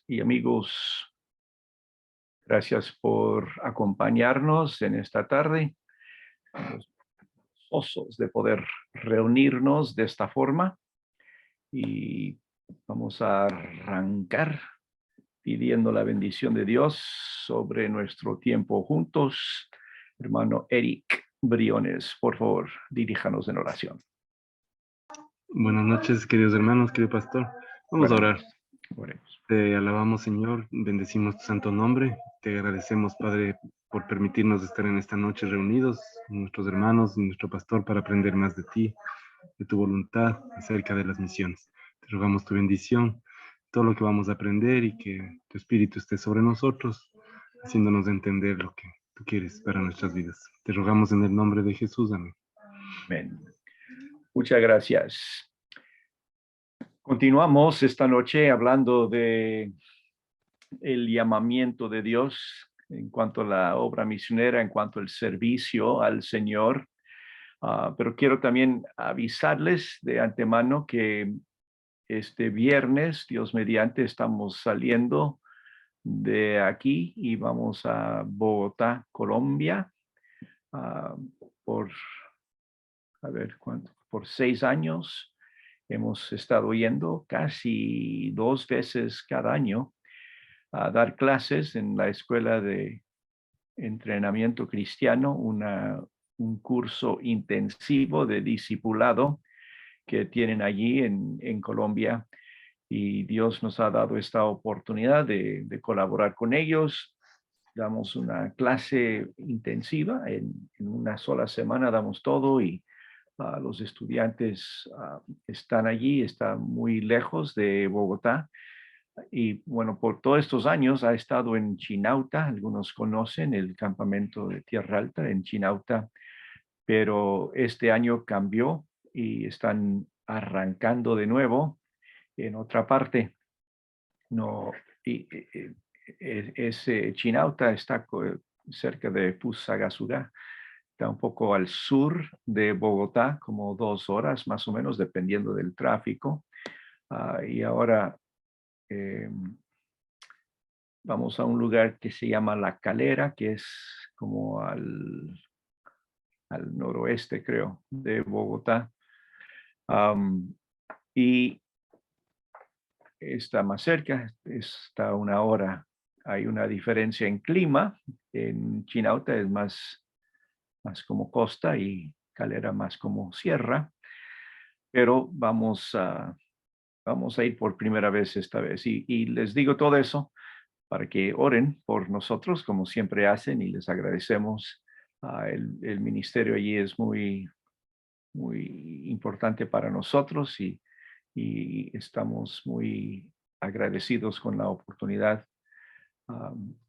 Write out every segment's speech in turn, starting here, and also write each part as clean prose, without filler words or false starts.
y amigos, gracias por acompañarnos en esta tarde. Estamos gozosos de poder reunirnos de esta forma y vamos a arrancar pidiendo la bendición de Dios sobre nuestro tiempo juntos. Hermano Eric Briones, por favor, diríjanos en oración. Buenas noches, queridos hermanos, querido pastor. Vamos a Buenas orar. noches. Oremos. Te alabamos, Señor, bendecimos tu santo nombre. Te agradecemos, Padre, por permitirnos estar en esta noche reunidos, nuestros hermanos y nuestro pastor, para aprender más de ti, de tu voluntad acerca de las misiones. Te rogamos tu bendición, todo lo que vamos a aprender y que tu Espíritu esté sobre nosotros, haciéndonos entender lo que tú quieres para nuestras vidas. Te rogamos en el nombre de Jesús. Amén. Amén. Muchas gracias. Continuamos esta noche hablando de el llamamiento de Dios en cuanto a la obra misionera, en cuanto al servicio al Señor. Pero quiero también avisarles de antemano que este viernes, Dios mediante, estamos saliendo de aquí y vamos a Bogotá, Colombia, ah, por, a ver, ¿cuánto? Por 6 años. Hemos estado yendo casi 2 veces cada año a dar clases en la escuela de entrenamiento cristiano, un curso intensivo de discipulado que tienen allí en Colombia. Y Dios nos ha dado esta oportunidad de colaborar con ellos. Damos una clase intensiva, en una sola semana damos todo y los estudiantes están allí, están muy lejos de Bogotá. Y bueno, por todos estos años ha estado en Chinauta, algunos conocen el campamento de Tierra Alta en Chinauta, pero este año cambió y están arrancando de nuevo en otra parte. No, ese Chinauta está cerca de Fusagasugá, está un poco al sur de Bogotá, como 2 horas más o menos, dependiendo del tráfico. Y ahora vamos a un lugar que se llama La Calera, que es como al noroeste, creo, de Bogotá. Y está más cerca, está a 1 hora. Hay una diferencia en clima. En Chinauta es más como costa y Calera más como sierra, pero vamos a ir por primera vez esta vez. Y les digo todo eso para que oren por nosotros, como siempre hacen, y les agradecemos. El ministerio allí es muy, muy importante para nosotros y estamos muy agradecidos con la oportunidad.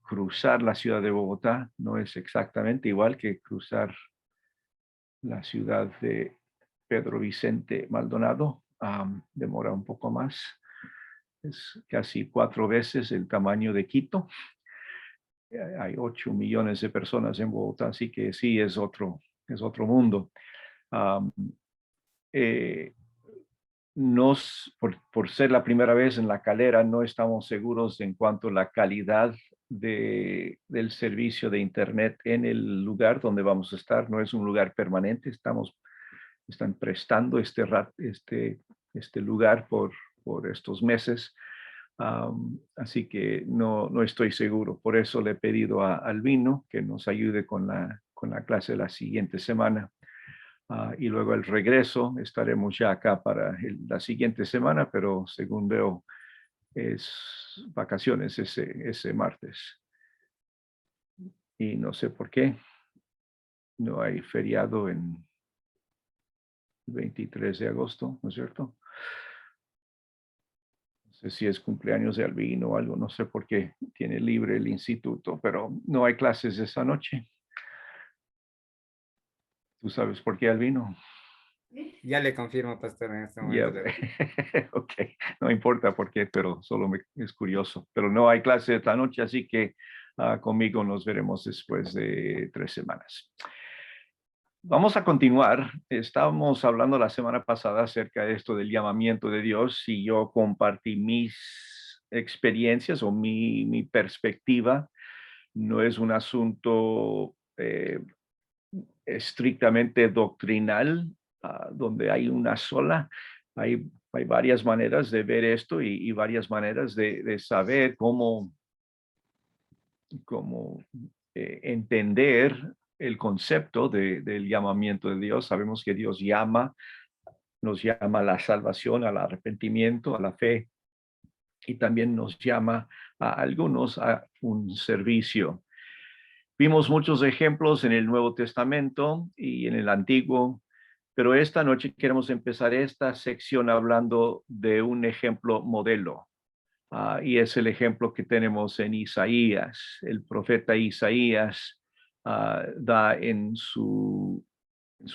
Cruzar la ciudad de Bogotá no es exactamente igual que cruzar la ciudad de Pedro Vicente Maldonado. Demora un poco más, es casi 4 veces el tamaño de Quito. Hay 8 millones de personas en Bogotá, así que sí, es otro mundo. Um, eh, por ser la primera vez en La Calera, no estamos seguros en cuanto a la calidad del servicio de Internet en el lugar donde vamos a estar. No es un lugar permanente, están prestando este lugar por estos meses. Así que no estoy seguro. Por eso le he pedido a Albino que nos ayude con la clase de la siguiente semana. Y luego el regreso, estaremos ya acá para la siguiente semana, pero según veo, es vacaciones ese martes. Y no sé por qué. No hay feriado en el 23 de agosto, ¿no es cierto? No sé si es cumpleaños de Albino o algo, no sé por qué tiene libre el instituto, pero no hay clases esa noche. ¿Tú sabes por qué, Albino? Ya le confirmo, pastor, en este Ya, momento. ok, no importa por qué, pero solo es curioso. Pero no hay clase esta noche, así que conmigo nos veremos después de 3 semanas. Vamos a continuar. Estábamos hablando la semana pasada acerca de esto del llamamiento de Dios y yo compartí mis experiencias o mi perspectiva. No es un asunto estrictamente doctrinal, donde hay una sola. Hay varias maneras de ver esto y varias maneras de saber cómo entender el concepto del llamamiento de Dios. Sabemos que Dios nos llama a la salvación, al arrepentimiento, a la fe, y también nos llama a algunos a un servicio. Vimos muchos ejemplos en el Nuevo Testamento y en el Antiguo, pero esta noche queremos empezar esta sección hablando de un ejemplo modelo. Y es el ejemplo que tenemos en Isaías. El profeta Isaías da en su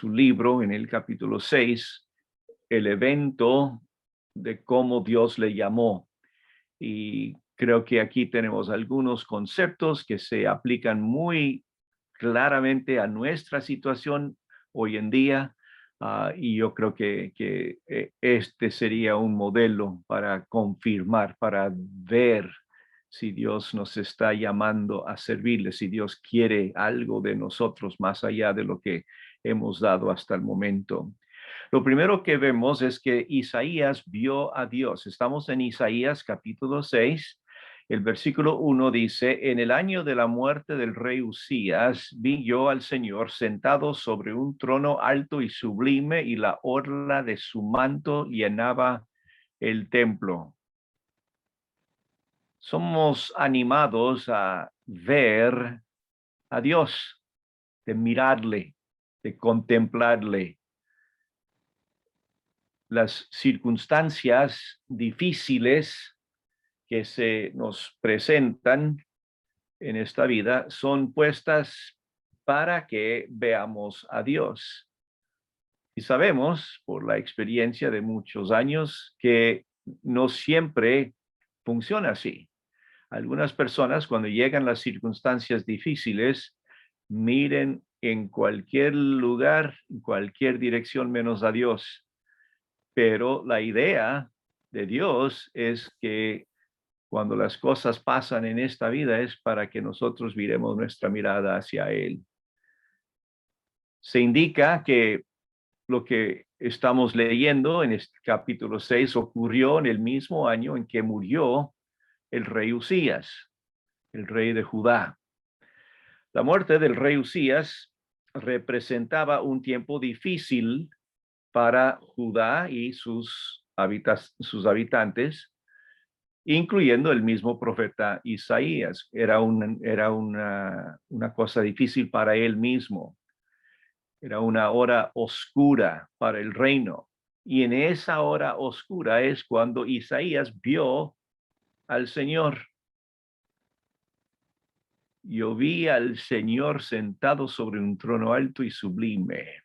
libro, en el capítulo 6, el evento de cómo Dios le llamó. Y creo que aquí tenemos algunos conceptos que se aplican muy claramente a nuestra situación hoy en día. Y yo creo que este sería un modelo para confirmar, para ver si Dios nos está llamando a servirle, si Dios quiere algo de nosotros más allá de lo que hemos dado hasta el momento. Lo primero que vemos es que Isaías vio a Dios. Estamos en Isaías capítulo 6. El versículo 1 dice: en el año de la muerte del rey Usías, vi yo al Señor sentado sobre un trono alto y sublime, y la orla de su manto llenaba el templo. Somos animados a ver a Dios, de mirarle, de contemplarle. Las circunstancias difíciles que se nos presentan en esta vida son puestas para que veamos a Dios. Y sabemos por la experiencia de muchos años que no siempre funciona así. Algunas personas, cuando llegan las circunstancias difíciles, miren en cualquier lugar, en cualquier dirección menos a Dios. Pero la idea de Dios es que cuando las cosas pasan en esta vida es para que nosotros viremos nuestra mirada hacia Él. Se indica que lo que estamos leyendo en este capítulo 6 ocurrió en el mismo año en que murió el rey Usías, el rey de Judá. La muerte del rey Usías representaba un tiempo difícil para Judá y sus habitantes, incluyendo el mismo profeta Isaías. Era una cosa difícil para él mismo. Era una hora oscura para el reino. Y en esa hora oscura es cuando Isaías vio al Señor. Yo vi al Señor sentado sobre un trono alto y sublime.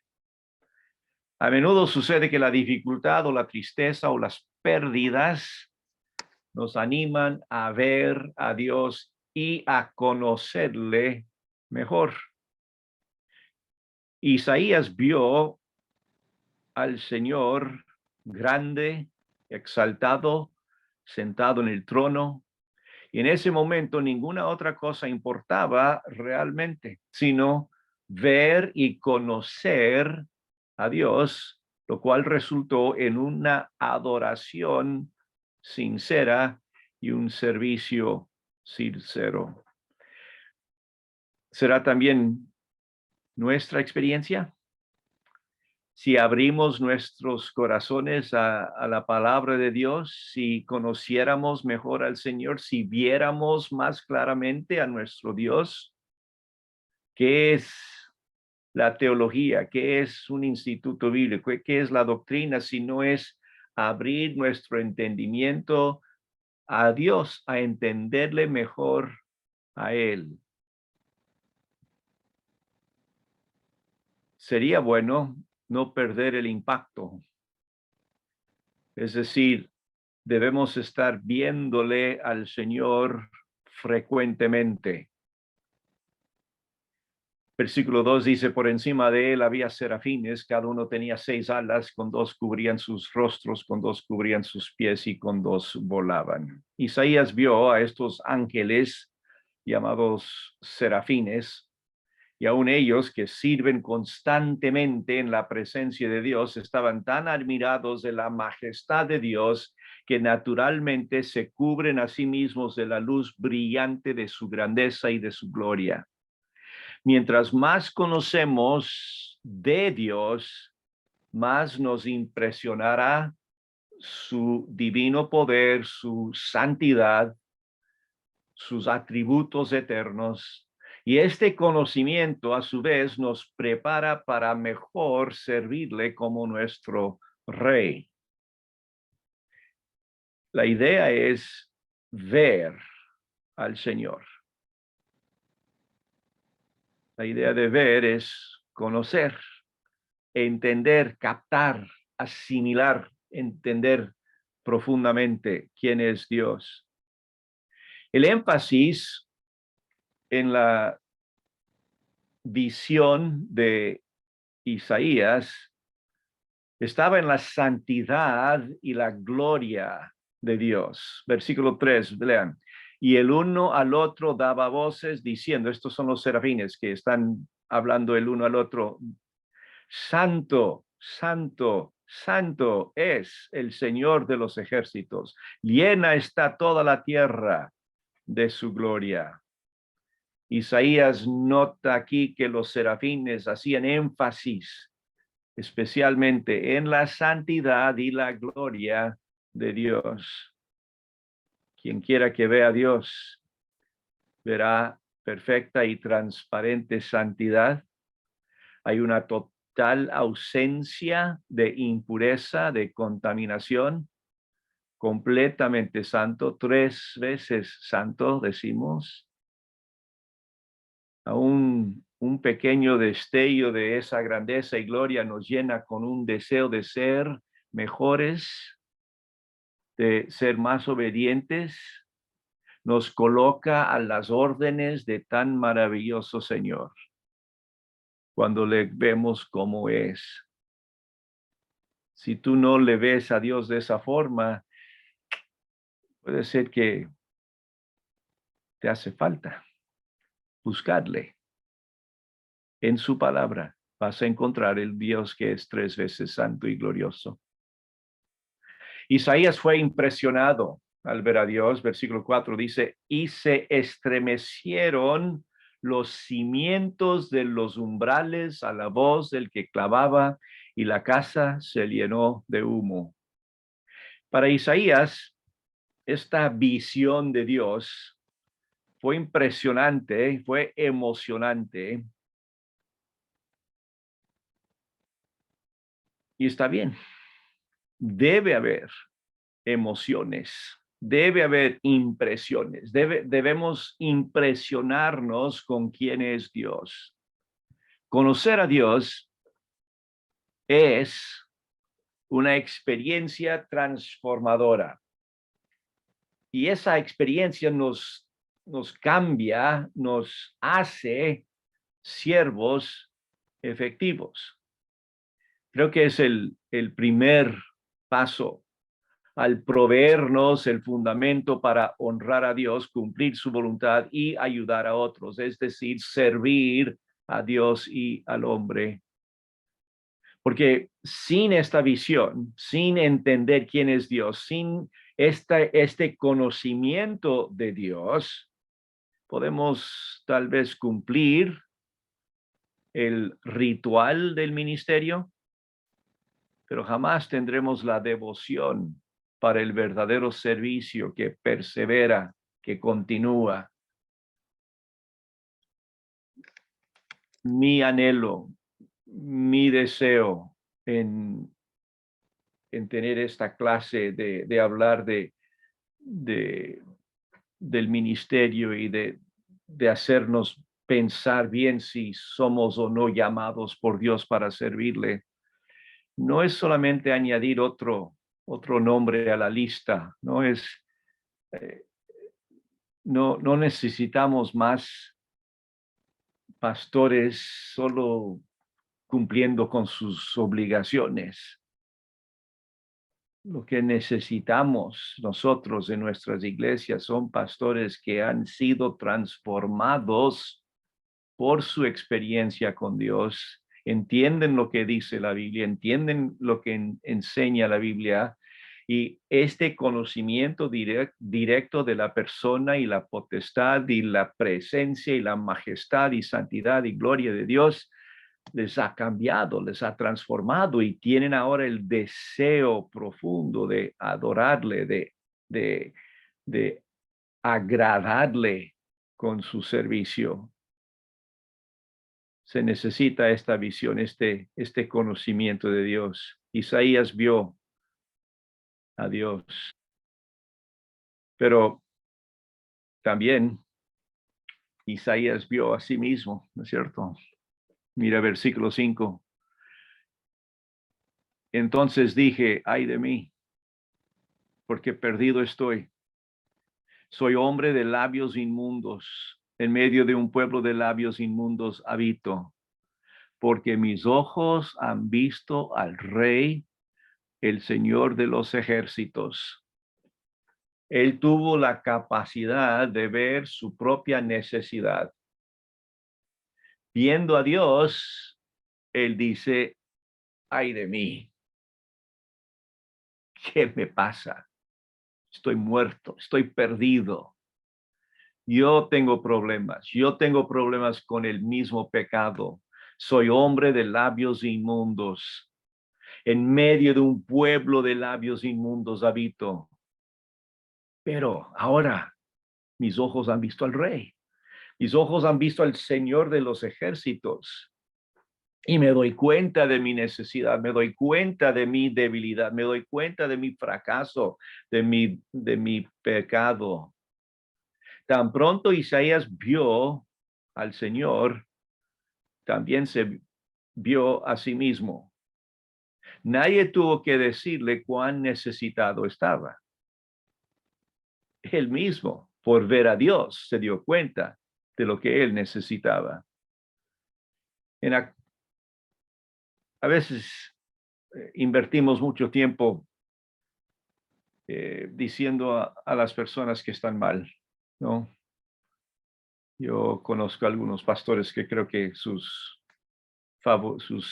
A menudo sucede que la dificultad o la tristeza o las pérdidas nos animan a ver a Dios y a conocerle mejor. Isaías vio al Señor grande, exaltado, sentado en el trono, y en ese momento ninguna otra cosa importaba realmente, sino ver y conocer a Dios, lo cual resultó en una adoración sincera y un servicio sincero. ¿Será también nuestra experiencia? Si abrimos nuestros corazones a la palabra de Dios, si conociéramos mejor al Señor, si viéramos más claramente a nuestro Dios, ¿qué es la teología? ¿Qué es un instituto bíblico? ¿Qué es la doctrina? Si no es abrir nuestro entendimiento a Dios, a entenderle mejor a Él. Sería bueno no perder el impacto. Es decir, debemos estar viéndole al Señor frecuentemente. Versículo 2 dice, por encima de él había serafines, cada uno tenía 6 alas, con 2 cubrían sus rostros, con 2 cubrían sus pies y con 2 volaban. Isaías vio a estos ángeles llamados serafines, y aun ellos que sirven constantemente en la presencia de Dios estaban tan admirados de la majestad de Dios que naturalmente se cubren a sí mismos de la luz brillante de su grandeza y de su gloria. Mientras más conocemos de Dios, más nos impresionará su divino poder, su santidad, sus atributos eternos. Y este conocimiento, a su vez, nos prepara para mejor servirle como nuestro Rey. La idea es ver al Señor. La idea de ver es conocer, entender, captar, asimilar, entender profundamente quién es Dios. El énfasis en la visión de Isaías estaba en la santidad y la gloria de Dios. Versículo 3, lean. Y el uno al otro daba voces diciendo, estos son los serafines que están hablando el uno al otro, santo, santo, santo es el Señor de los ejércitos. Llena está toda la tierra de su gloria. Isaías nota aquí que los serafines hacían énfasis especialmente en la santidad y la gloria de Dios. Quien quiera que vea a Dios, verá perfecta y transparente santidad. Hay una total ausencia de impureza, de contaminación, completamente santo, 3 veces santo, decimos. Aún un pequeño destello de esa grandeza y gloria nos llena con un deseo de ser mejores, de ser más obedientes, nos coloca a las órdenes de tan maravilloso Señor. Cuando le vemos como es. Si tú no le ves a Dios de esa forma, puede ser que te hace falta buscarle. En su palabra vas a encontrar el Dios que es 3 veces santo y glorioso. Isaías fue impresionado al ver a Dios. Versículo 4 dice, y se estremecieron los cimientos de los umbrales a la voz del que clavaba, y la casa se llenó de humo. Para Isaías, esta visión de Dios fue impresionante, fue emocionante. Y está bien, debe haber emociones, debe haber impresiones, debemos impresionarnos con quién es Dios. Conocer a Dios es una experiencia transformadora. Y esa experiencia nos cambia, nos hace siervos efectivos. Creo que es el primer paso al proveernos el fundamento para honrar a Dios, cumplir su voluntad y ayudar a otros, es decir, servir a Dios y al hombre. Porque sin esta visión, sin entender quién es Dios, sin este conocimiento de Dios, podemos tal vez cumplir el ritual del ministerio, pero jamás tendremos la devoción para el verdadero servicio que persevera, que continúa. Mi anhelo, mi deseo en tener esta clase de hablar del ministerio y de hacernos pensar bien si somos o no llamados por Dios para servirle, no es solamente añadir otro nombre a la lista, no es, no necesitamos más pastores solo cumpliendo con sus obligaciones. Lo que necesitamos nosotros en nuestras iglesias son pastores que han sido transformados por su experiencia con Dios, entienden lo que dice la Biblia, entienden lo que enseña la Biblia, y este conocimiento directo de la persona y la potestad y la presencia y la majestad y santidad y gloria de Dios les ha cambiado, les ha transformado, y tienen ahora el deseo profundo de adorarle, de agradarle con su servicio. Se necesita esta visión, este conocimiento de Dios. Isaías vio a Dios, pero también Isaías vio a sí mismo, ¿no es cierto? Mira versículo 5. Entonces dije, ay de mí, porque perdido estoy. Soy hombre de labios inmundos, en medio de un pueblo de labios inmundos habito, porque mis ojos han visto al Rey, el Señor de los ejércitos. Él tuvo la capacidad de ver su propia necesidad. Viendo a Dios, él dice, ay de mí, ¿qué me pasa? Estoy muerto, estoy perdido. Yo tengo problemas con el mismo pecado. Soy hombre de labios inmundos. En medio de un pueblo de labios inmundos habito. Pero ahora mis ojos han visto al Rey. Mis ojos han visto al Señor de los ejércitos. Y me doy cuenta de mi necesidad, me doy cuenta de mi debilidad, me doy cuenta de mi fracaso, de mi pecado. Tan pronto Isaías vio al Señor, también se vio a sí mismo. Nadie tuvo que decirle cuán necesitado estaba. Él mismo, por ver a Dios, se dio cuenta de lo que él necesitaba. A veces invertimos mucho tiempo diciendo a las personas que están mal, ¿no? Yo conozco a algunos pastores que creo que sus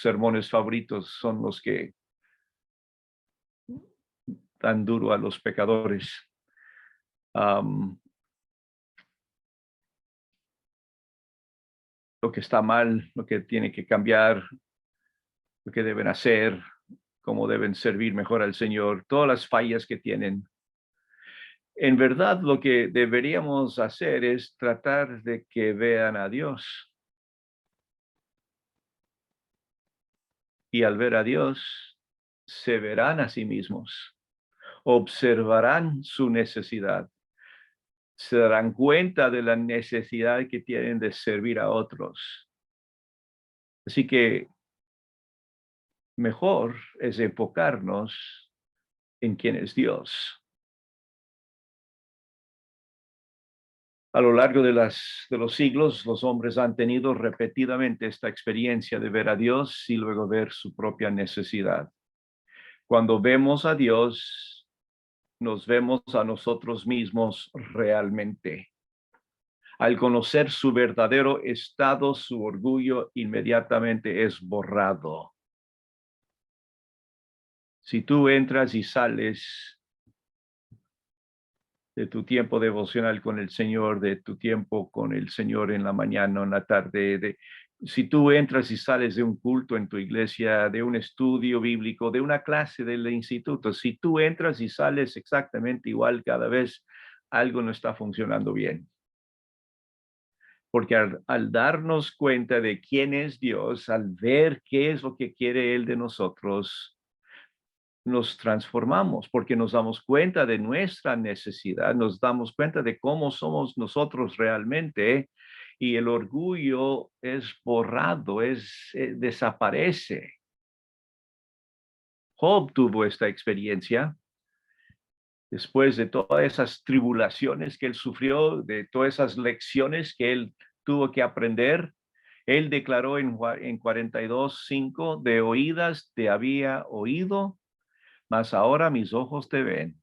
sermones favoritos son los que dan duro a los pecadores. Lo que está mal, lo que tiene que cambiar, lo que deben hacer, cómo deben servir mejor al Señor, todas las fallas que tienen. En verdad, lo que deberíamos hacer es tratar de que vean a Dios. Y al ver a Dios, se verán a sí mismos, observarán su necesidad, se darán cuenta de la necesidad que tienen de servir a otros. Así que mejor es enfocarnos en quién es Dios. A lo largo de los siglos, los hombres han tenido repetidamente esta experiencia de ver a Dios y luego ver su propia necesidad. Cuando vemos a Dios, nos vemos a nosotros mismos realmente. Al conocer su verdadero estado, su orgullo inmediatamente es borrado. Si tú entras y sales de tu tiempo devocional con el Señor, de tu tiempo con el Señor en la mañana o en la tarde, si tú entras y sales de un culto en tu iglesia, de un estudio bíblico, de una clase del instituto, si tú entras y sales exactamente igual cada vez, algo no está funcionando bien. Porque al darnos cuenta de quién es Dios, al ver qué es lo que quiere Él de nosotros, nos transformamos, porque nos damos cuenta de nuestra necesidad, nos damos cuenta de cómo somos nosotros realmente, y el orgullo es borrado, desaparece. Job tuvo esta experiencia después de todas esas tribulaciones que él sufrió, de todas esas lecciones que él tuvo que aprender. Él declaró en 42:5, de oídas te había oído, mas ahora mis ojos te ven.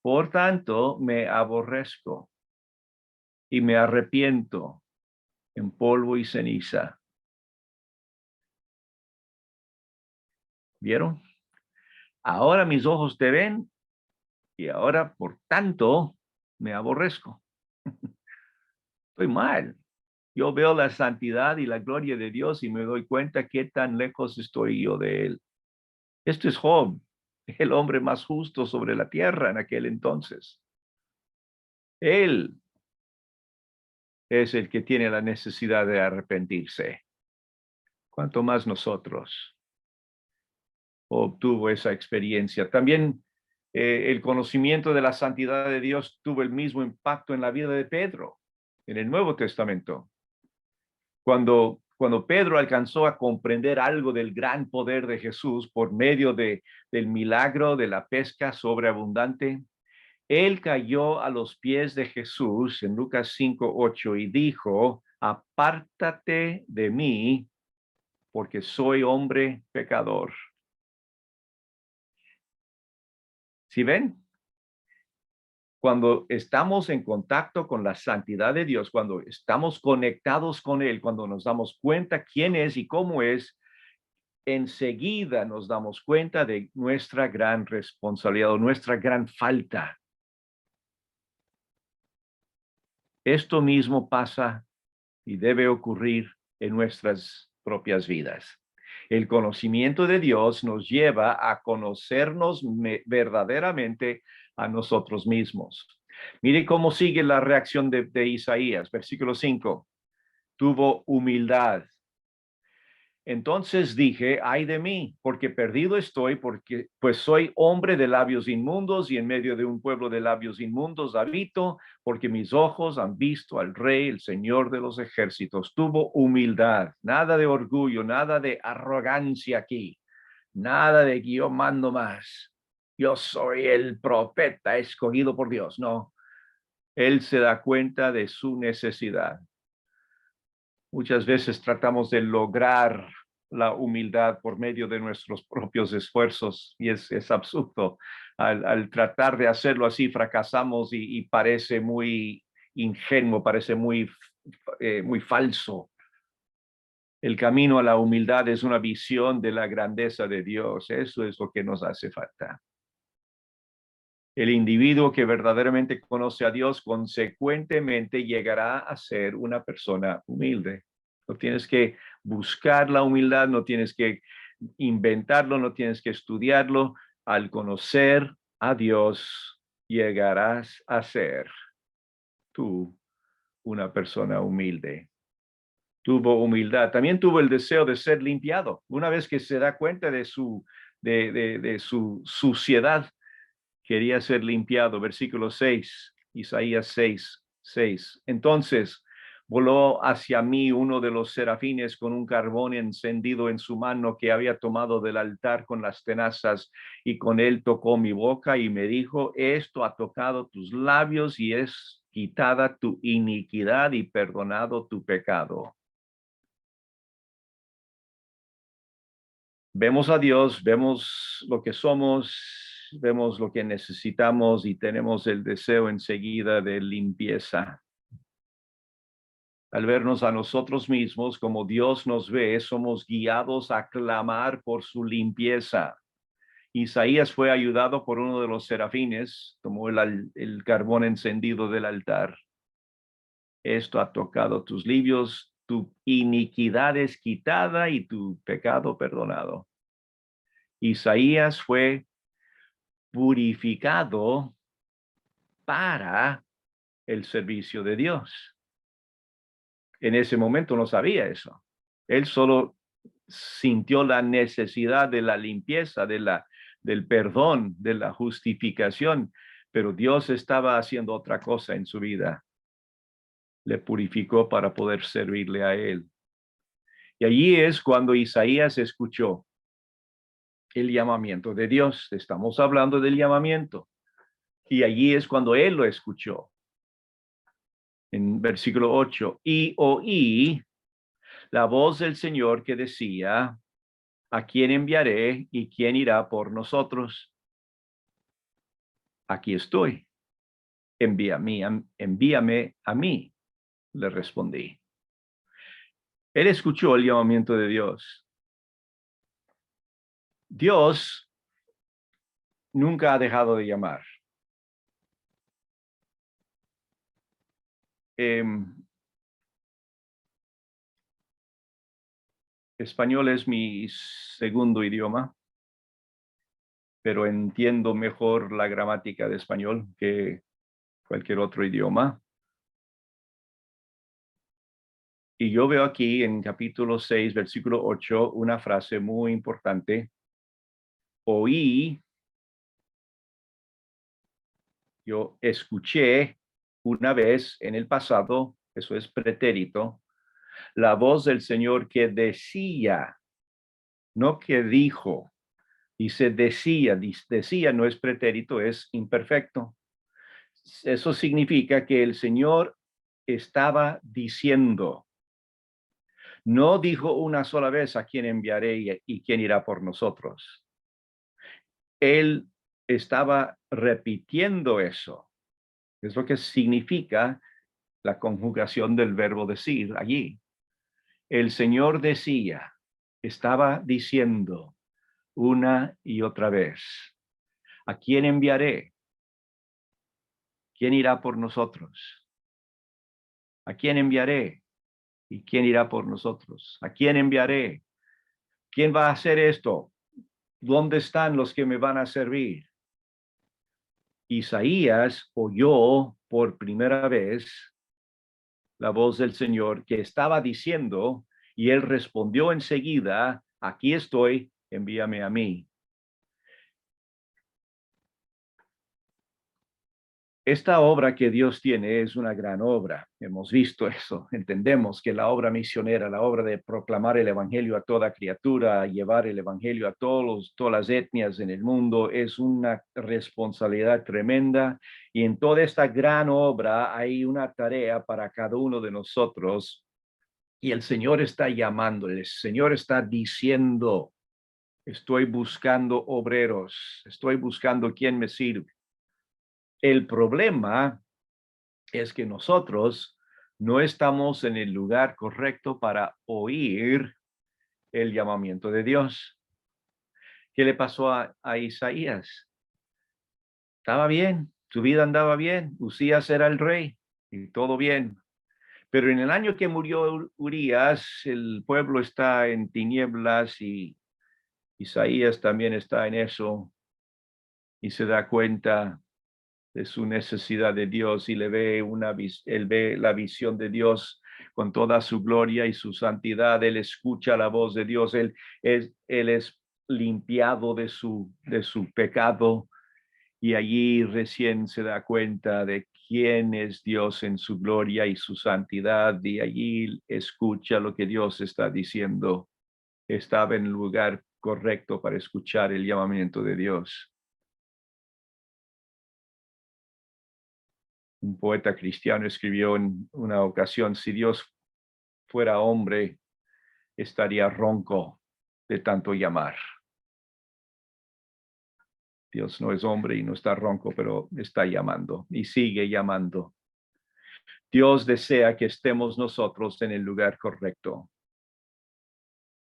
Por tanto, me aborrezco y me arrepiento en polvo y ceniza. ¿Vieron? Ahora mis ojos te ven y ahora, por tanto, me aborrezco. Estoy mal. Yo veo la santidad y la gloria de Dios y me doy cuenta qué tan lejos estoy yo de Él. Esto es Job, el hombre más justo sobre la tierra en aquel entonces. Él es el que tiene la necesidad de arrepentirse. Cuanto más nosotros obtuvo esa experiencia. También el conocimiento de la santidad de Dios tuvo el mismo impacto en la vida de Pedro en el Nuevo Testamento. Cuando Pedro alcanzó a comprender algo del gran poder de Jesús por medio del milagro de la pesca sobreabundante, él cayó a los pies de Jesús en Lucas 5:8 y dijo, apártate de mí, porque soy hombre pecador. ¿Sí ven? Cuando estamos en contacto con la santidad de Dios, cuando estamos conectados con Él, cuando nos damos cuenta quién es y cómo es, enseguida nos damos cuenta de nuestra gran responsabilidad o nuestra gran falta. Esto mismo pasa y debe ocurrir en nuestras propias vidas. El conocimiento de Dios nos lleva a conocernos verdaderamente a nosotros mismos. Mire cómo sigue la reacción de Isaías, versículo 5. Tuvo humildad. Entonces dije, ay de mí, porque perdido estoy, porque pues soy hombre de labios inmundos y en medio de un pueblo de labios inmundos habito, porque mis ojos han visto al Rey, el Señor de los ejércitos. Tuvo humildad, nada de orgullo, nada de arrogancia aquí, nada de que yo mando más. Yo soy el profeta escogido por Dios. No, él se da cuenta de su necesidad. Muchas veces tratamos de lograr la humildad por medio de nuestros propios esfuerzos y es absurdo. Al tratar de hacerlo así, fracasamos y parece muy ingenuo, parece muy falso. El camino a la humildad es una visión de la grandeza de Dios. Eso es lo que nos hace falta. El individuo que verdaderamente conoce a Dios consecuentemente llegará a ser una persona humilde. No tienes que buscar la humildad, no tienes que inventarlo, no tienes que estudiarlo. Al conocer a Dios, llegarás a ser tú una persona humilde. Tuvo humildad, también tuvo el deseo de ser limpiado. Una vez que se da cuenta de su suciedad, quería ser limpiado. Versículo 6, Isaías 6:6. Entonces voló hacia mí uno de los serafines con un carbón encendido en su mano que había tomado del altar con las tenazas, y con él tocó mi boca y me dijo, esto ha tocado tus labios y es quitada tu iniquidad y perdonado tu pecado. Vemos a Dios, vemos lo que somos, vemos lo que necesitamos y tenemos el deseo enseguida de limpieza. Al vernos a nosotros mismos como Dios nos ve, somos guiados a clamar por su limpieza. Isaías fue ayudado por uno de los serafines, tomó el carbón encendido del altar. Esto ha tocado tus labios, tu iniquidad es quitada y tu pecado perdonado. Isaías fue purificado para el servicio de Dios. En ese momento no sabía eso. Él solo sintió la necesidad de la limpieza, del perdón, de la justificación, pero Dios estaba haciendo otra cosa en su vida. Le purificó para poder servirle a él. Y allí es cuando Isaías escuchó el llamamiento de Dios. Estamos hablando del llamamiento. Y allí es cuando él lo escuchó. En versículo 8, y oí La voz del Señor que decía, ¿a quién enviaré y quién irá por nosotros? Aquí estoy. Envíame a mí, le respondí. Él escuchó el llamamiento de Dios. Dios nunca ha dejado de llamar. Español es mi segundo idioma, pero entiendo mejor la gramática de español que cualquier otro idioma. Y yo veo aquí en capítulo 6, versículo 8, una frase muy importante. Oí, yo escuché una vez en el pasado, eso es pretérito, la voz del Señor que decía, no que dijo. Dice decía, decía no es pretérito, es imperfecto. Eso significa que el Señor estaba diciendo. No dijo una sola vez a quién enviaré y quién irá por nosotros. Él estaba repitiendo eso. Es lo que significa la conjugación del verbo decir allí. El Señor decía, estaba diciendo una y otra vez, ¿a quién enviaré? ¿Quién irá por nosotros? ¿A quién enviaré? ¿Y quién irá por nosotros? ¿A quién enviaré? ¿Quién va a hacer esto? ¿Dónde están los que me van a servir? Isaías oyó por primera vez la voz del Señor que estaba diciendo, y él respondió enseguida, aquí estoy, envíame a mí. Esta obra que Dios tiene es una gran obra. Hemos visto eso. Entendemos que la obra misionera, la obra de proclamar el evangelio a toda criatura, llevar el evangelio a todas las etnias en el mundo, es una responsabilidad tremenda. Y en toda esta gran obra hay una tarea para cada uno de nosotros. Y el Señor está llamando, el Señor está diciendo, estoy buscando obreros, estoy buscando quien me sirve. El problema es que nosotros no estamos en el lugar correcto para oír el llamamiento de Dios. ¿Qué le pasó a Isaías? Estaba bien, su vida andaba bien, Usías era el rey y todo bien. Pero en el año que murió Urías, el pueblo está en tinieblas y Isaías también está en eso y se da cuenta de su necesidad de Dios y él ve la visión de Dios con toda su gloria y su santidad. Él escucha la voz de Dios. Él es limpiado de su pecado y allí recién se da cuenta de quién es Dios en su gloria y su santidad, y allí escucha lo que Dios está diciendo. Estaba en el lugar correcto para escuchar el llamamiento de Dios. Un poeta cristiano escribió en una ocasión, si Dios fuera hombre, estaría ronco de tanto llamar. Dios no es hombre y no está ronco, pero está llamando y sigue llamando. Dios desea que estemos nosotros en el lugar correcto.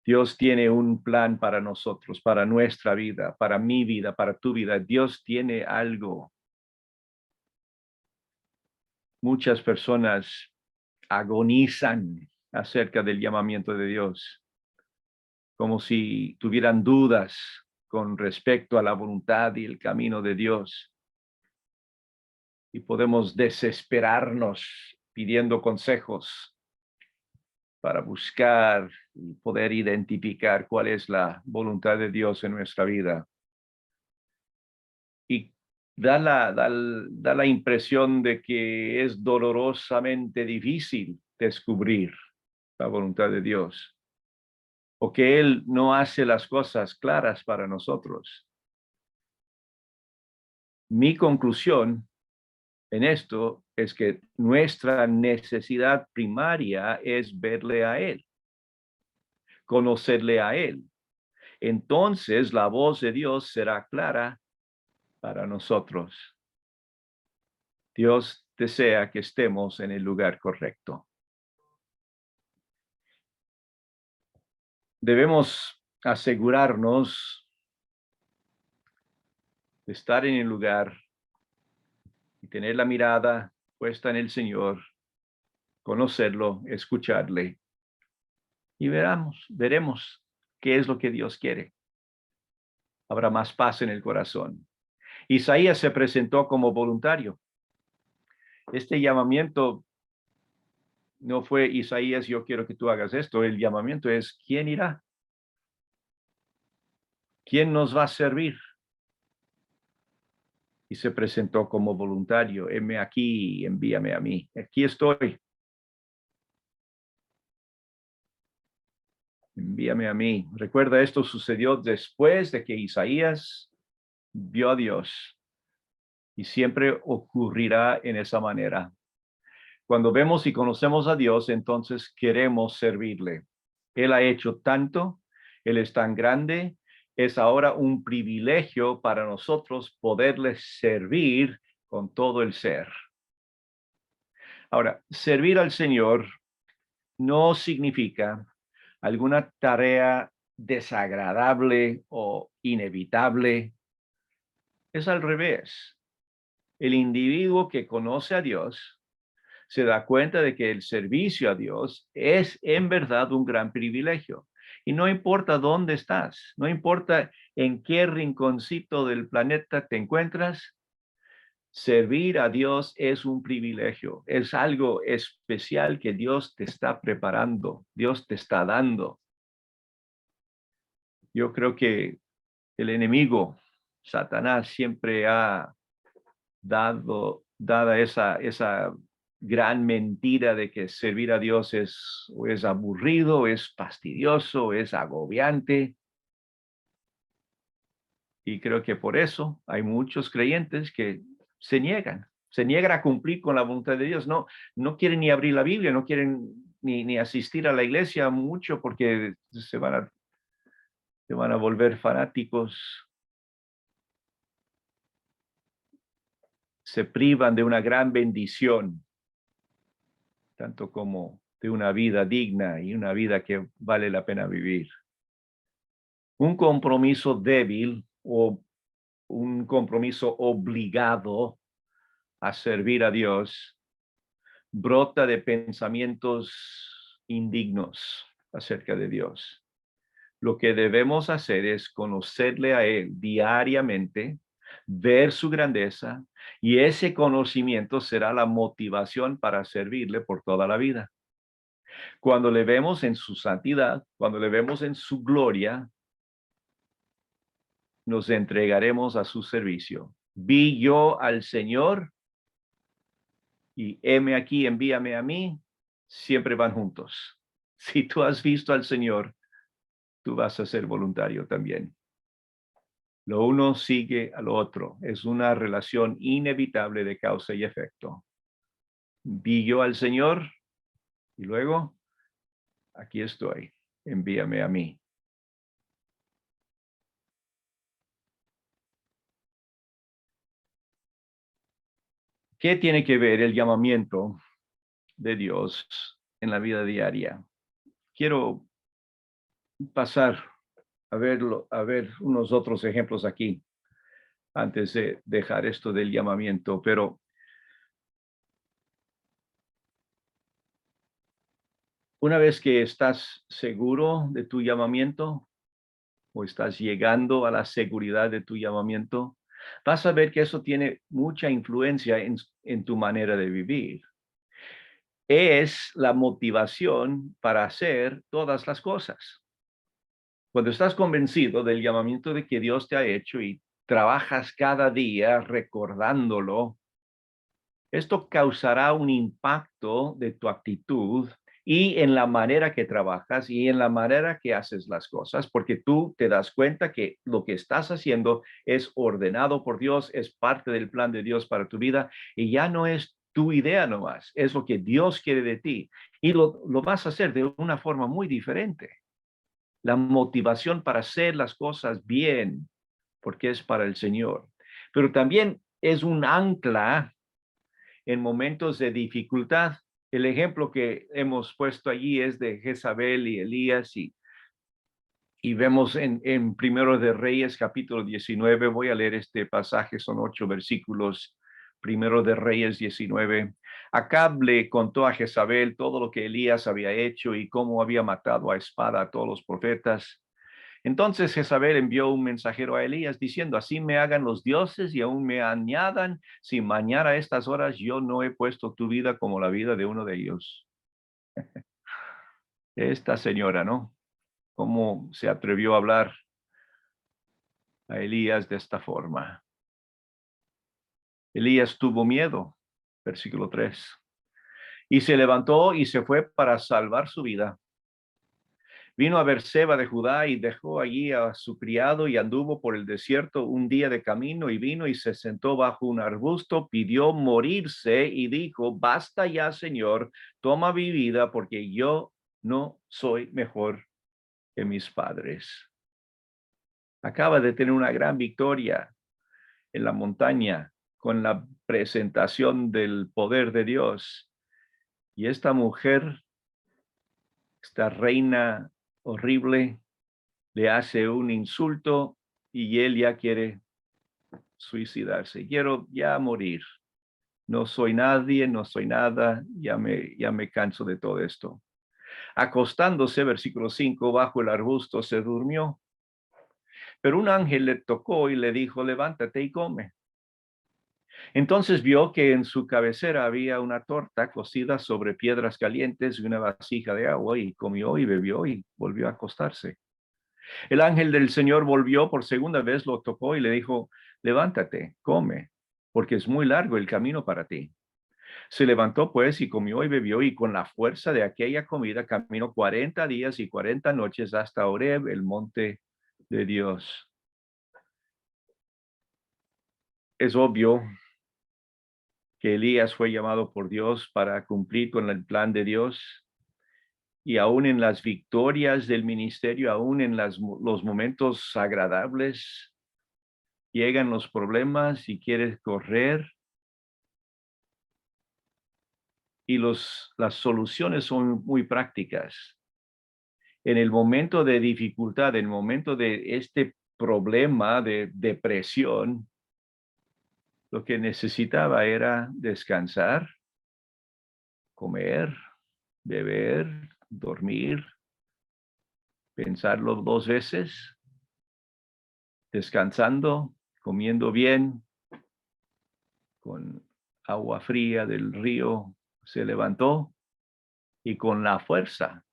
Dios tiene un plan para nosotros, para nuestra vida, para mi vida, para tu vida. Dios tiene algo. Muchas personas agonizan acerca del llamamiento de Dios, como si tuvieran dudas con respecto a la voluntad y el camino de Dios. Y podemos desesperarnos pidiendo consejos para buscar y poder identificar cuál es la voluntad de Dios en nuestra vida. Y da la impresión de que es dolorosamente difícil descubrir la voluntad de Dios, o que Él no hace las cosas claras para nosotros. Mi conclusión en esto es que nuestra necesidad primaria es verle a Él. conocerle a Él. Entonces la voz de Dios será clara para nosotros. Dios desea que estemos en el lugar correcto. Debemos asegurarnos de estar en el lugar y tener la mirada puesta en el Señor, conocerlo, escucharle, y veremos qué es lo que Dios quiere. Habrá más paz en el corazón. Isaías se presentó como voluntario. Este llamamiento no fue Isaías, yo quiero que tú hagas esto. El llamamiento es, ¿quién irá? ¿Quién nos va a servir? Y se presentó como voluntario. Heme aquí, envíame a mí. Aquí estoy. Envíame a mí. Recuerda, esto sucedió después de que Isaías vio a Dios. Y siempre ocurrirá en esa manera. Cuando vemos y conocemos a Dios, entonces queremos servirle. Él ha hecho tanto, Él es tan grande, es ahora un privilegio para nosotros poderle servir con todo el ser. Ahora, servir al Señor no significa alguna tarea desagradable o inevitable. Es al revés. El individuo que conoce a Dios se da cuenta de que el servicio a Dios es en verdad un gran privilegio. Y no importa dónde estás, no importa en qué rinconcito del planeta te encuentras, servir a Dios es un privilegio, es algo especial que Dios te está preparando, Dios te está dando. Yo creo que el enemigo, Satanás, siempre ha dada esa gran mentira de que servir a Dios es aburrido, es fastidioso, es agobiante. Y creo que por eso hay muchos creyentes que se niegan a cumplir con la voluntad de Dios. No quieren ni abrir la Biblia, no quieren ni asistir a la iglesia mucho porque se van a volver fanáticos. Se privan de una gran bendición, tanto como de una vida digna y una vida que vale la pena vivir. Un compromiso débil o un compromiso obligado a servir a Dios brota de pensamientos indignos acerca de Dios. Lo que debemos hacer es conocerle a Él diariamente, ver su grandeza, y ese conocimiento será la motivación para servirle por toda la vida. Cuando le vemos en su santidad, cuando le vemos en su gloria, nos entregaremos a su servicio. Vi yo al Señor y heme aquí, envíame a mí, siempre van juntos. Si tú has visto al Señor, tú vas a ser voluntario también. Lo uno sigue al otro. Es una relación inevitable de causa y efecto. Vi yo al Señor y luego, aquí estoy, envíame a mí. ¿Qué tiene que ver el llamamiento de Dios en la vida diaria? Quiero pasar a ver unos otros ejemplos aquí antes de dejar esto del llamamiento, pero una vez que estás seguro de tu llamamiento o estás llegando a la seguridad de tu llamamiento, vas a ver que eso tiene mucha influencia en tu manera de vivir. Es la motivación para hacer todas las cosas. Cuando estás convencido del llamamiento de que Dios te ha hecho y trabajas cada día recordándolo, esto causará un impacto de tu actitud y en la manera que trabajas y en la manera que haces las cosas, porque tú te das cuenta que lo que estás haciendo es ordenado por Dios, es parte del plan de Dios para tu vida y ya no es tu idea nomás, es lo que Dios quiere de ti y lo vas a hacer de una forma muy diferente. la motivación para hacer las cosas bien, porque es para el Señor. Pero también es un ancla en momentos de dificultad. El ejemplo que hemos puesto allí es de Jezabel y Elías y vemos en Primero de Reyes, capítulo 19, voy a leer este pasaje, son 8 versículos, Primero de Reyes 19. Acab le contó a Jezabel todo lo que Elías había hecho y cómo había matado a espada a todos los profetas. Entonces Jezabel envió un mensajero a Elías diciendo, así me hagan los dioses y aún me añadan, si mañana a estas horas yo no he puesto tu vida como la vida de uno de ellos. Esta señora, ¿no? ¿Cómo se atrevió a hablar a Elías de esta forma? Elías tuvo miedo, versículo 3, y se levantó y se fue para salvar su vida. Vino a Berseba de Judá y dejó allí a su criado y anduvo por el desierto un día de camino y vino y se sentó bajo un arbusto, pidió morirse y dijo, basta ya, Señor, toma mi vida porque yo no soy mejor que mis padres. Acaba de tener una gran victoria en la montaña con la presentación del poder de Dios. Y esta mujer, esta reina horrible, le hace un insulto y él ya quiere suicidarse. Quiero ya morir. No soy nadie, no soy nada, ya me canso de todo esto. Acostándose, versículo 5, bajo el arbusto se durmió. Pero un ángel le tocó y le dijo, levántate y come. Entonces vio que en su cabecera había una torta cocida sobre piedras calientes y una vasija de agua, y comió y bebió y volvió a acostarse. El ángel del Señor volvió por segunda vez, lo tocó y le dijo, levántate, come, porque es muy largo el camino para ti. Se levantó pues y comió y bebió, y con la fuerza de aquella comida caminó 40 días y 40 noches hasta Horeb, el monte de Dios. Es obvio que Elías fue llamado por Dios para cumplir con el plan de Dios, y aún en las victorias del ministerio, aún en los momentos agradables, llegan los problemas y quieres correr, y las soluciones son muy prácticas. En el momento de dificultad, en el momento de este problema de depresión, lo que necesitaba era descansar, comer, beber, dormir, pensarlo 2 veces, descansando, comiendo bien, con agua fría del río, se levantó y con la fuerza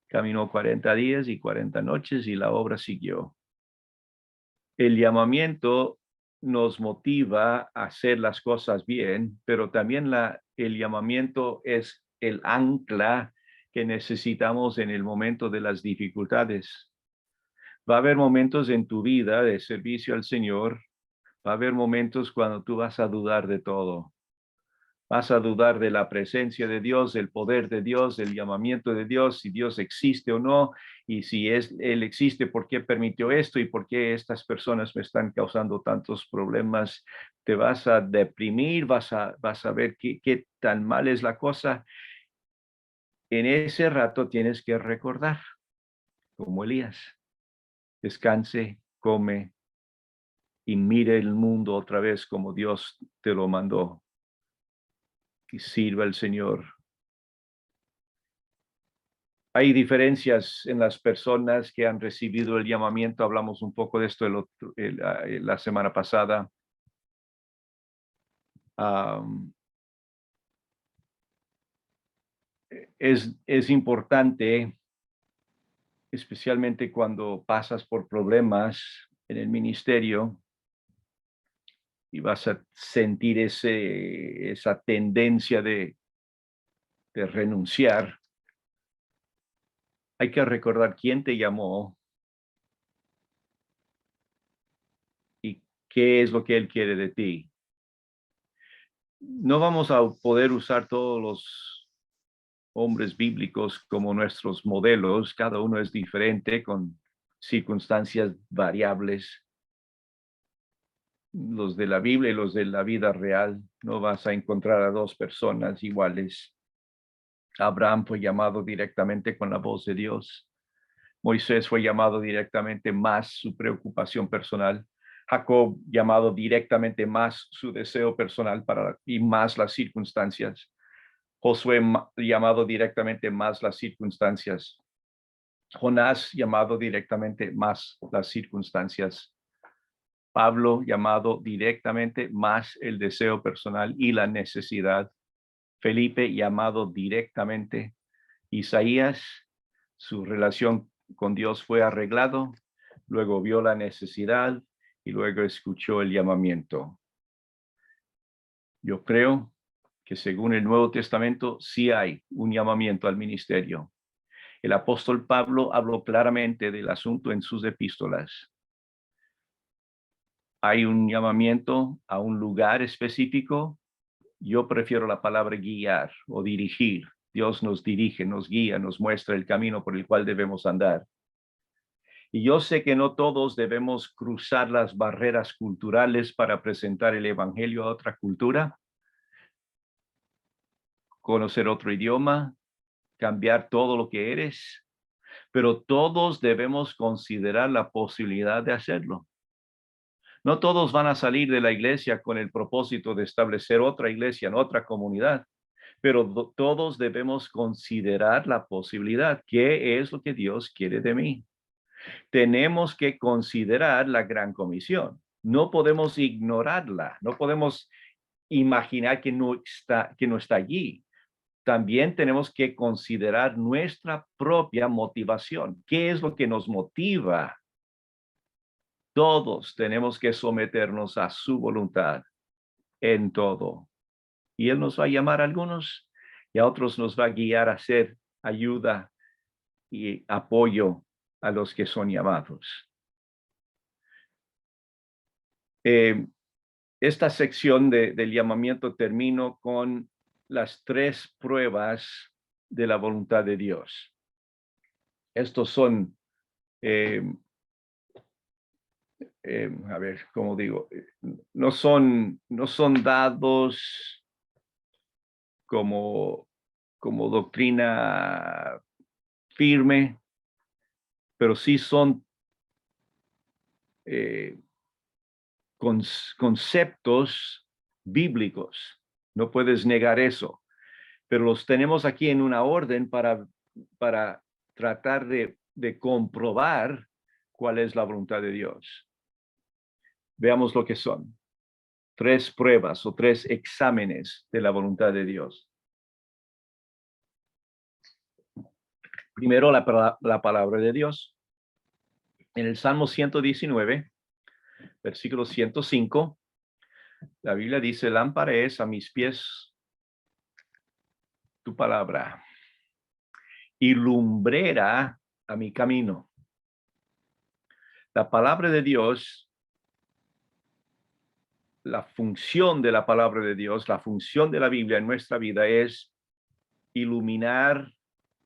caminó 40 días y 40 noches y la obra siguió. El llamamiento nos motiva a hacer las cosas bien, pero también el llamamiento es el ancla que necesitamos en el momento de las dificultades. Va a haber momentos en tu vida de servicio al Señor, va a haber momentos cuando tú vas a dudar de todo. Vas a dudar de la presencia de Dios, del poder de Dios, del llamamiento de Dios, si Dios existe o no, y si Él existe, ¿por qué permitió esto? ¿Y por qué estas personas me están causando tantos problemas? Te vas a deprimir, vas a ver qué tan mal es la cosa. En ese rato tienes que recordar, como Elías, descanse, come y mire el mundo otra vez como Dios te lo mandó, y sirva al Señor. Hay diferencias en las personas que han recibido el llamamiento. Hablamos un poco de esto la semana pasada. Es importante, especialmente cuando pasas por problemas en el ministerio y vas a sentir esa tendencia de renunciar. Hay que recordar quién te llamó y qué es lo que Él quiere de ti. No vamos a poder usar todos hombres bíblicos como nuestros modelos. Cada uno es diferente con circunstancias variables. Los de la Biblia y los de la vida real. No vas a encontrar a dos personas iguales. Abraham fue llamado directamente con la voz de Dios. Moisés fue llamado directamente más su preocupación personal. Jacob llamado directamente más su deseo personal y más las circunstancias. Josué llamado directamente más las circunstancias. Jonás llamado directamente más las circunstancias. Pablo llamado directamente más el deseo personal y la necesidad. Felipe llamado directamente. Isaías, su relación con Dios fue arreglado, luego vio la necesidad y luego escuchó el llamamiento. Yo creo que según el Nuevo Testamento sí hay un llamamiento al ministerio. El apóstol Pablo habló claramente del asunto en sus epístolas. Hay un llamamiento a un lugar específico. Yo prefiero la palabra guiar o dirigir. Dios nos dirige, nos guía, nos muestra el camino por el cual debemos andar. Y yo sé que no todos debemos cruzar las barreras culturales para presentar el evangelio a otra cultura, conocer otro idioma, cambiar todo lo que eres, pero todos debemos considerar la posibilidad de hacerlo. No todos van a salir de la iglesia con el propósito de establecer otra iglesia en otra comunidad, pero todos debemos considerar la posibilidad. ¿Qué es lo que Dios quiere de mí? Tenemos que considerar la gran comisión. No podemos ignorarla, no podemos imaginar que no está allí. También tenemos que considerar nuestra propia motivación. ¿Qué es lo que nos motiva? Todos tenemos que someternos a su voluntad en todo. Y Él nos va a llamar a algunos y a otros nos va a guiar a hacer ayuda y apoyo a los que son llamados. Esta sección del llamamiento termino con las 3 pruebas de la voluntad de Dios. Estos son, a ver, ¿cómo digo? No son dados como doctrina firme, pero sí son conceptos bíblicos. No puedes negar eso, pero los tenemos aquí en una orden para tratar de comprobar cuál es la voluntad de Dios. Veamos lo que son. 3 pruebas o 3 exámenes de la voluntad de Dios. Primero, la palabra de Dios. En el Salmo 119, versículo 105, la Biblia dice: lámpara es a mis pies tu palabra y lumbrera a mi camino. La palabra de Dios, la función de la palabra de Dios, la función de la Biblia en nuestra vida es iluminar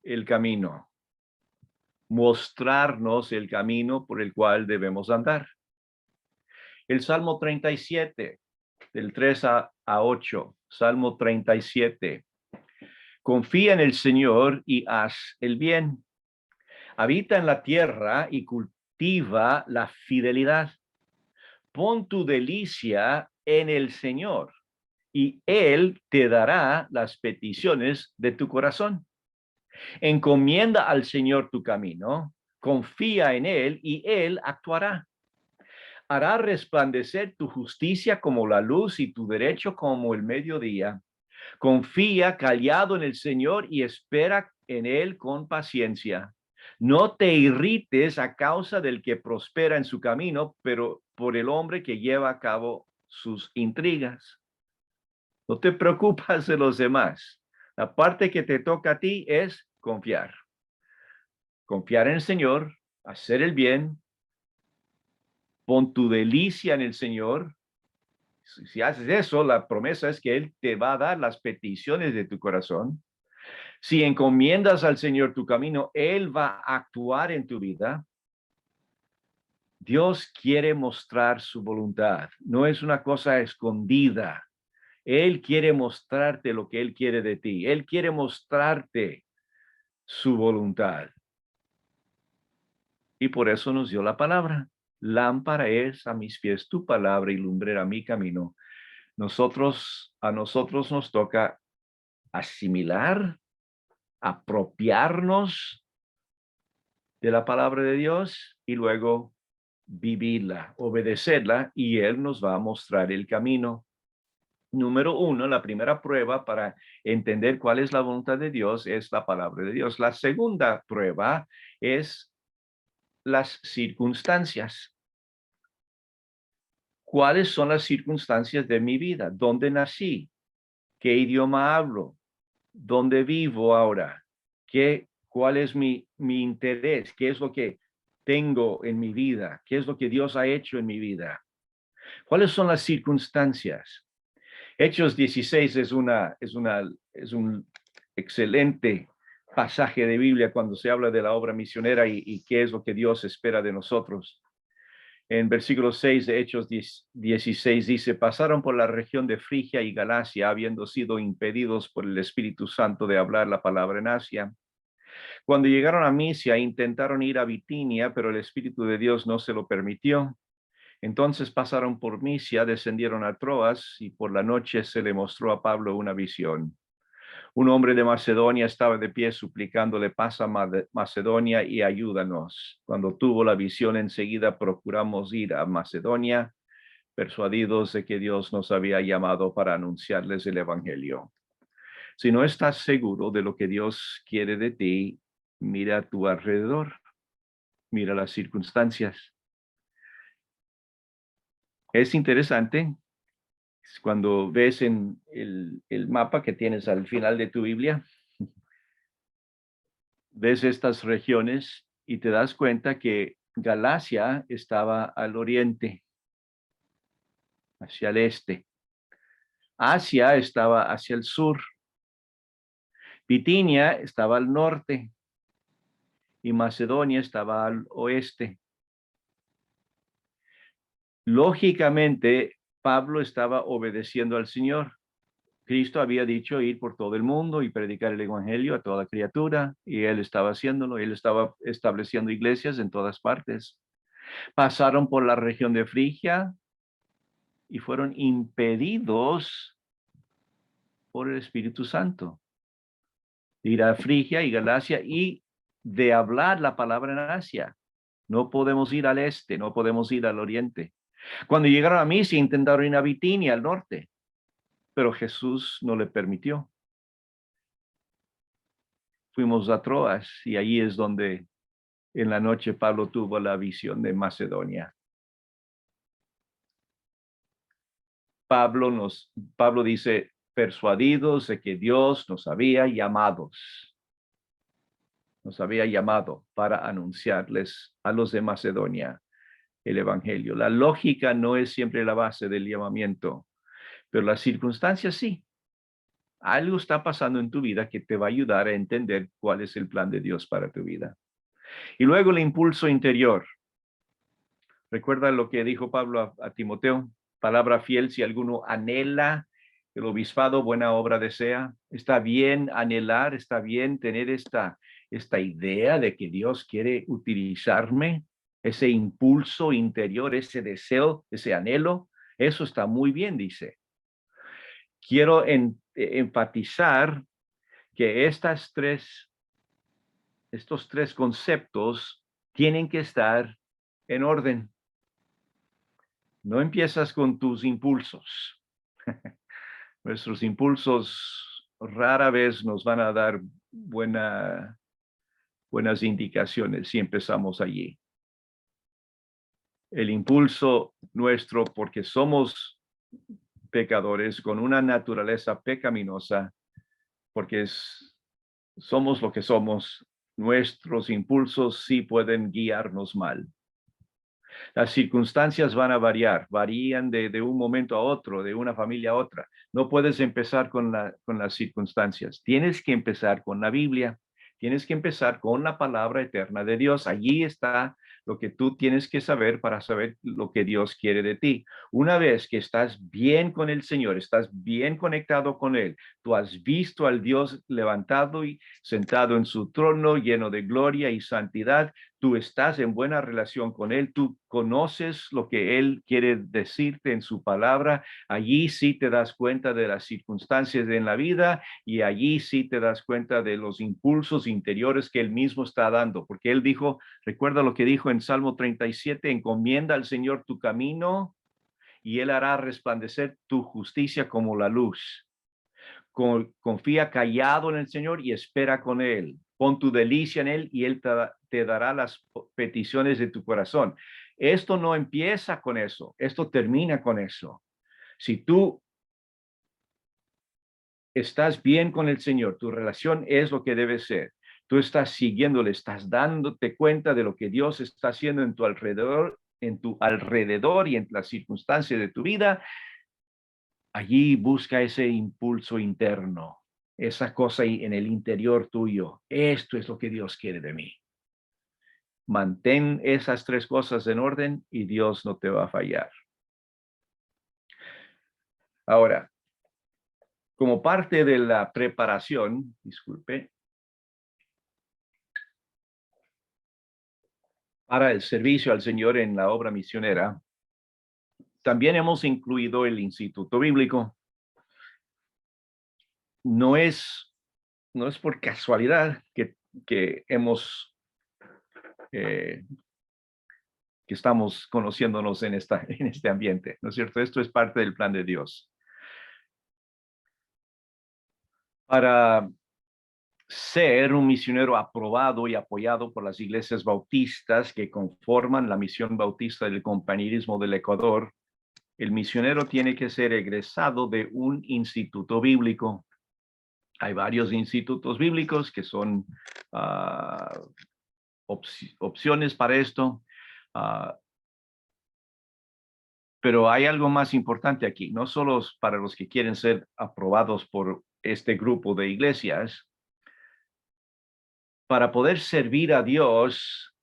el camino, mostrarnos el camino por el cual debemos andar. El Salmo 37, del 3 a 8, Salmo 37. Confía en el Señor y haz el bien. Habita en la tierra y cultiva la fidelidad. Pon tu delicia en el Señor y Él te dará las peticiones de tu corazón. Encomienda al Señor tu camino, confía en Él y Él actuará. Hará resplandecer tu justicia como la luz y tu derecho como el mediodía. Confía callado en el Señor y espera en Él con paciencia. No te irrites a causa del que prospera en su camino, pero por el hombre que lleva a cabo sus intrigas. No te preocupas de los demás. La parte que te toca a ti es confiar. Confiar en el Señor, hacer el bien. Pon tu delicia en el Señor. Si haces eso, la promesa es que Él te va a dar las peticiones de tu corazón. Si encomiendas al Señor tu camino, Él va a actuar en tu vida. Dios quiere mostrar su voluntad. No es una cosa escondida. Él quiere mostrarte lo que Él quiere de ti. Él quiere mostrarte su voluntad. Y por eso nos dio la palabra. Lámpara es a mis pies tu palabra y lumbrera mi camino. A nosotros nos toca asimilar, apropiarnos de la palabra de Dios y luego vivirla, obedecerla, y Él nos va a mostrar el camino. Número uno, la primera prueba para entender cuál es la voluntad de Dios es la palabra de Dios. La segunda prueba es las circunstancias. ¿Cuáles son las circunstancias de mi vida? ¿Dónde nací? ¿Qué idioma hablo? ¿Dónde vivo ahora? ¿Cuál es mi interés? ¿Qué es lo que tengo en mi vida? ¿Qué es lo que Dios ha hecho en mi vida? ¿Cuáles son las circunstancias? Hechos 16 es un excelente pasaje de Biblia cuando se habla de la obra misionera y qué es lo que Dios espera de nosotros. En versículo 6 de Hechos 16 dice, pasaron por la región de Frigia y Galacia, habiendo sido impedidos por el Espíritu Santo de hablar la palabra en Asia. Cuando llegaron a Misia, intentaron ir a Bitinia, pero el Espíritu de Dios no se lo permitió. Entonces pasaron por Misia, descendieron a Troas, y por la noche se le mostró a Pablo una visión. Un hombre de Macedonia estaba de pie suplicándole, pasa a Macedonia y ayúdanos. Cuando tuvo la visión, enseguida procuramos ir a Macedonia, persuadidos de que Dios nos había llamado para anunciarles el evangelio. Si no estás seguro de lo que Dios quiere de ti, mira a tu alrededor, mira las circunstancias. Es interesante cuando ves en el mapa que tienes al final de tu Biblia, ves estas regiones y te das cuenta que Galacia estaba al oriente, hacia el este. Asia estaba hacia el sur. Bitinia estaba al norte y Macedonia estaba al oeste. Lógicamente, Pablo estaba obedeciendo al Señor. Cristo había dicho ir por todo el mundo y predicar el evangelio a toda criatura, y él estaba haciéndolo. Él estaba estableciendo iglesias en todas partes. Pasaron por la región de Frigia y fueron impedidos por el Espíritu Santo de ir a Frigia y Galacia y de hablar la palabra en Asia. No podemos ir al este, no podemos ir al oriente. Cuando llegaron a Misia, intentaron ir a Bitinia, al norte, pero Jesús no le permitió. Fuimos a Troas y allí es donde en la noche Pablo tuvo la visión de Macedonia. Pablo dice, persuadidos de que Dios nos había llamado para anunciarles a los de Macedonia el evangelio. La lógica no es siempre la base del llamamiento, pero las circunstancias sí. Algo está pasando en tu vida que te va a ayudar a entender cuál es el plan de Dios para tu vida. Y luego el impulso interior. Recuerda lo que dijo Pablo a Timoteo, palabra fiel, si alguno anhela el obispado, buena obra desea. Está bien anhelar, está bien tener esta idea de que Dios quiere utilizarme, ese impulso interior, ese deseo, ese anhelo. Eso está muy bien, dice. Quiero enfatizar que estos tres conceptos tienen que estar en orden. No empiezas con tus impulsos. Nuestros impulsos rara vez nos van a dar buenas indicaciones si empezamos allí. El impulso nuestro, porque somos pecadores con una naturaleza pecaminosa, porque somos lo que somos, nuestros impulsos sí pueden guiarnos mal. Las circunstancias van a variar, varían de un momento a otro, de una familia a otra. No puedes empezar con las circunstancias. Tienes que empezar con la Biblia. Tienes que empezar con la palabra eterna de Dios. Allí está lo que tú tienes que saber para saber lo que Dios quiere de ti. Una vez que estás bien con el Señor, estás bien conectado con Él, tú has visto al Dios levantado y sentado en su trono, lleno de gloria y santidad. Tú estás en buena relación con Él, tú conoces lo que Él quiere decirte en su palabra. Allí sí te das cuenta de las circunstancias en la vida y allí sí te das cuenta de los impulsos interiores que Él mismo está dando, porque Él dijo, recuerda lo que dijo en Salmo 37, encomienda al Señor tu camino y Él hará resplandecer tu justicia como la luz. Confía callado en el Señor y espera con Él. Pon tu delicia en Él y Él te dará las peticiones de tu corazón. Esto no empieza con eso, esto termina con eso. Si tú estás bien con el Señor, tu relación es lo que debe ser. Tú estás siguiéndole, estás dándote cuenta de lo que Dios está haciendo en tu alrededor y en las circunstancias de tu vida. Allí busca ese impulso interno, esa cosa en el interior tuyo. Esto es lo que Dios quiere de mí. Mantén esas tres cosas en orden y Dios no te va a fallar. Ahora, como parte de la preparación, disculpe, para el servicio al Señor en la obra misionera, también hemos incluido el Instituto Bíblico. No es por casualidad que hemos que estamos conociéndonos en este ambiente, ¿no es cierto? Esto es parte del plan de Dios. Para ser un misionero aprobado y apoyado por las iglesias bautistas que conforman la misión bautista del compañerismo del Ecuador, el misionero tiene que ser egresado de un instituto bíblico. Hay varios institutos bíblicos que son opciones para esto. Pero hay algo más importante aquí, no solo para los que quieren ser aprobados por este grupo de iglesias. Para poder servir a Dios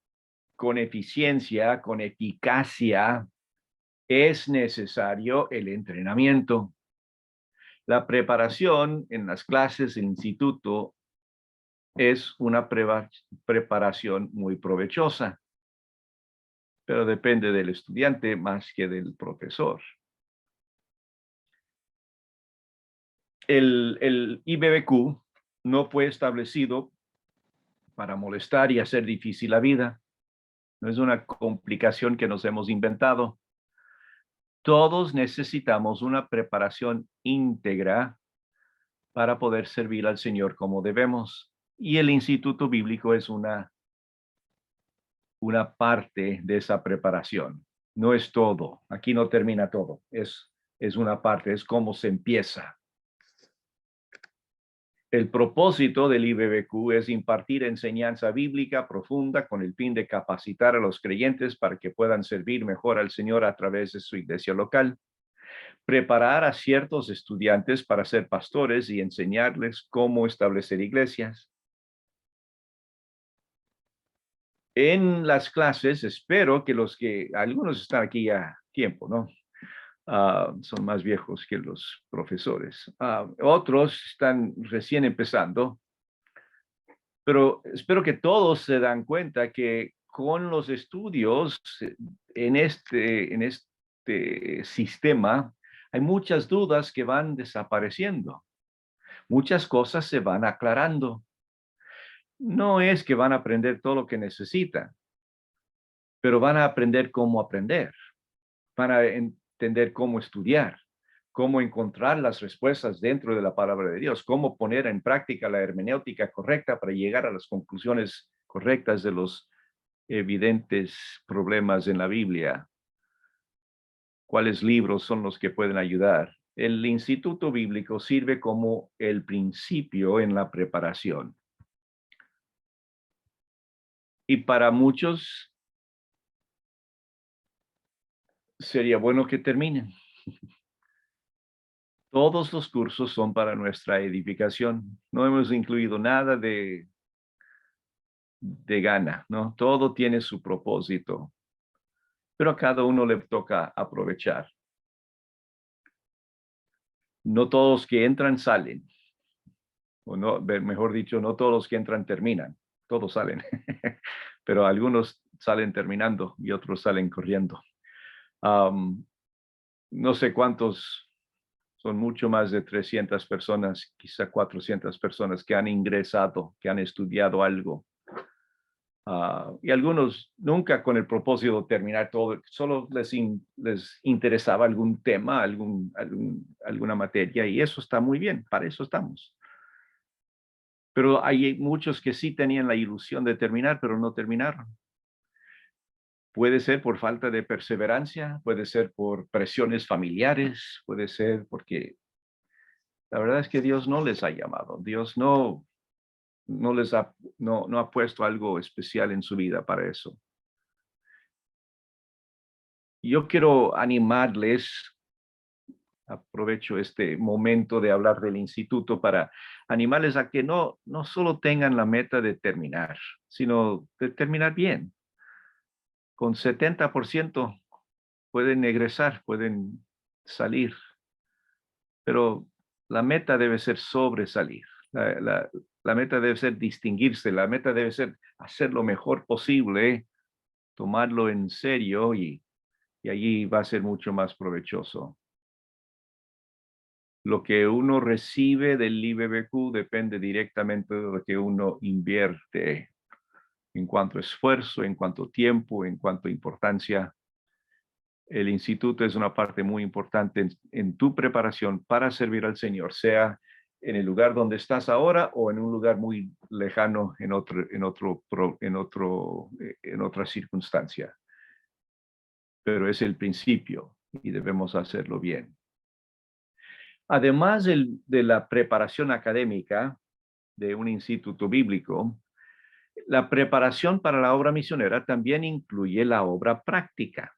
con eficiencia, con eficacia, es necesario el entrenamiento. La preparación en las clases del instituto es una preparación muy provechosa, pero depende del estudiante más que del profesor. El IBBQ no fue establecido para molestar y hacer difícil la vida. No es una complicación que nos hemos inventado. Todos necesitamos una preparación íntegra para poder servir al Señor como debemos. Y el Instituto Bíblico es una parte de esa preparación. No es todo. Aquí no termina todo. Es una parte, es cómo se empieza. El propósito del IBBQ es impartir enseñanza bíblica profunda con el fin de capacitar a los creyentes para que puedan servir mejor al Señor a través de su iglesia local, preparar a ciertos estudiantes para ser pastores y enseñarles cómo establecer iglesias. En las clases, espero que algunos están aquí ya tiempo, ¿no? Son más viejos que los profesores. Otros están recién empezando, pero espero que todos se dan cuenta que con los estudios en este sistema hay muchas dudas que van desapareciendo. Muchas cosas se van aclarando. No es que van a aprender todo lo que necesitan, pero van a aprender cómo aprender. Van a entender cómo estudiar, cómo encontrar las respuestas dentro de la palabra de Dios, cómo poner en práctica la hermenéutica correcta para llegar a las conclusiones correctas de los evidentes problemas en la Biblia. ¿Cuáles libros son los que pueden ayudar? El Instituto Bíblico sirve como el principio en la preparación. Y para muchos, sería bueno que terminen. Todos los cursos son para nuestra edificación. No hemos incluido nada de gana, ¿no? Todo tiene su propósito, pero a cada uno le toca aprovechar. No todos que entran salen, o no, mejor dicho, no todos los que entran terminan, todos salen, pero algunos salen terminando y otros salen corriendo. No sé cuántos, son mucho más de 300 personas, quizá 400 personas que han ingresado, que han estudiado algo. Y algunos nunca con el propósito de terminar todo, solo les interesaba algún tema, alguna materia, y eso está muy bien, para eso estamos. Pero hay muchos que sí tenían la ilusión de terminar, pero no terminaron. Puede ser por falta de perseverancia, puede ser por presiones familiares, puede ser porque la verdad es que Dios no les ha llamado, Dios no ha puesto algo especial en su vida para eso. Yo quiero animarles, aprovecho este momento de hablar del instituto para animarles a que no solo tengan la meta de terminar, sino de terminar bien. Con 70% pueden egresar, pueden salir, pero la meta debe ser sobresalir. La meta debe ser distinguirse, la meta debe ser hacer lo mejor posible, tomarlo en serio y allí va a ser mucho más provechoso. Lo que uno recibe del IBBQ depende directamente de lo que uno invierte en cuanto a esfuerzo, en cuanto a tiempo, en cuanto a importancia. El instituto es una parte muy importante en tu preparación para servir al Señor, sea en el lugar donde estás ahora o en un lugar muy lejano en otra circunstancia. Pero es el principio y debemos hacerlo bien. Además de la preparación académica de un instituto bíblico, la preparación para la obra misionera también incluye la obra práctica.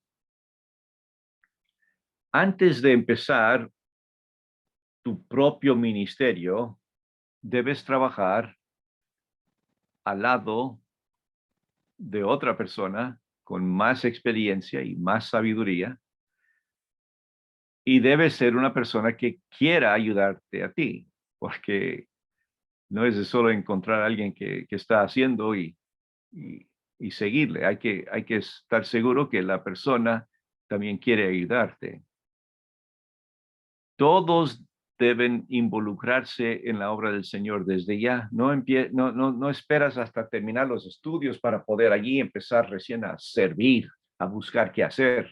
Antes de empezar tu propio ministerio, debes trabajar al lado de otra persona con más experiencia y más sabiduría, y debes ser una persona que quiera ayudarte a ti, porque no es de solo encontrar a alguien que está haciendo y seguirle. Hay que estar seguro que la persona también quiere ayudarte. Todos deben involucrarse en la obra del Señor desde ya. No esperas hasta terminar los estudios para poder allí empezar recién a servir, a buscar qué hacer.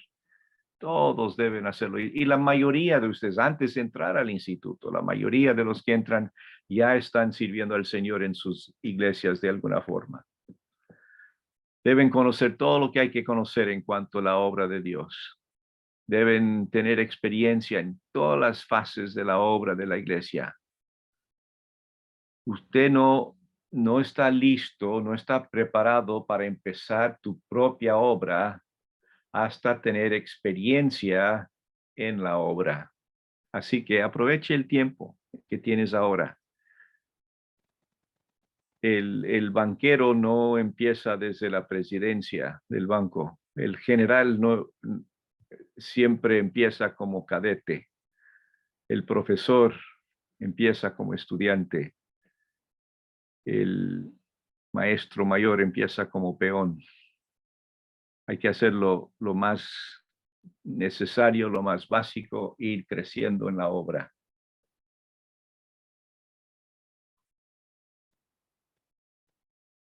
Todos deben hacerlo. Y la mayoría de ustedes, antes de entrar al instituto, la mayoría de los que entran ya están sirviendo al Señor en sus iglesias de alguna forma. Deben conocer todo lo que hay que conocer en cuanto a la obra de Dios. Deben tener experiencia en todas las fases de la obra de la iglesia. Usted no está listo, no está preparado para empezar tu propia obra hasta tener experiencia en la obra. Así que aproveche el tiempo que tienes ahora. El banquero no empieza desde la presidencia del banco. El general no siempre empieza como cadete. El profesor empieza como estudiante. El maestro mayor empieza como peón. Hay que hacerlo lo más necesario, lo más básico, ir creciendo en la obra.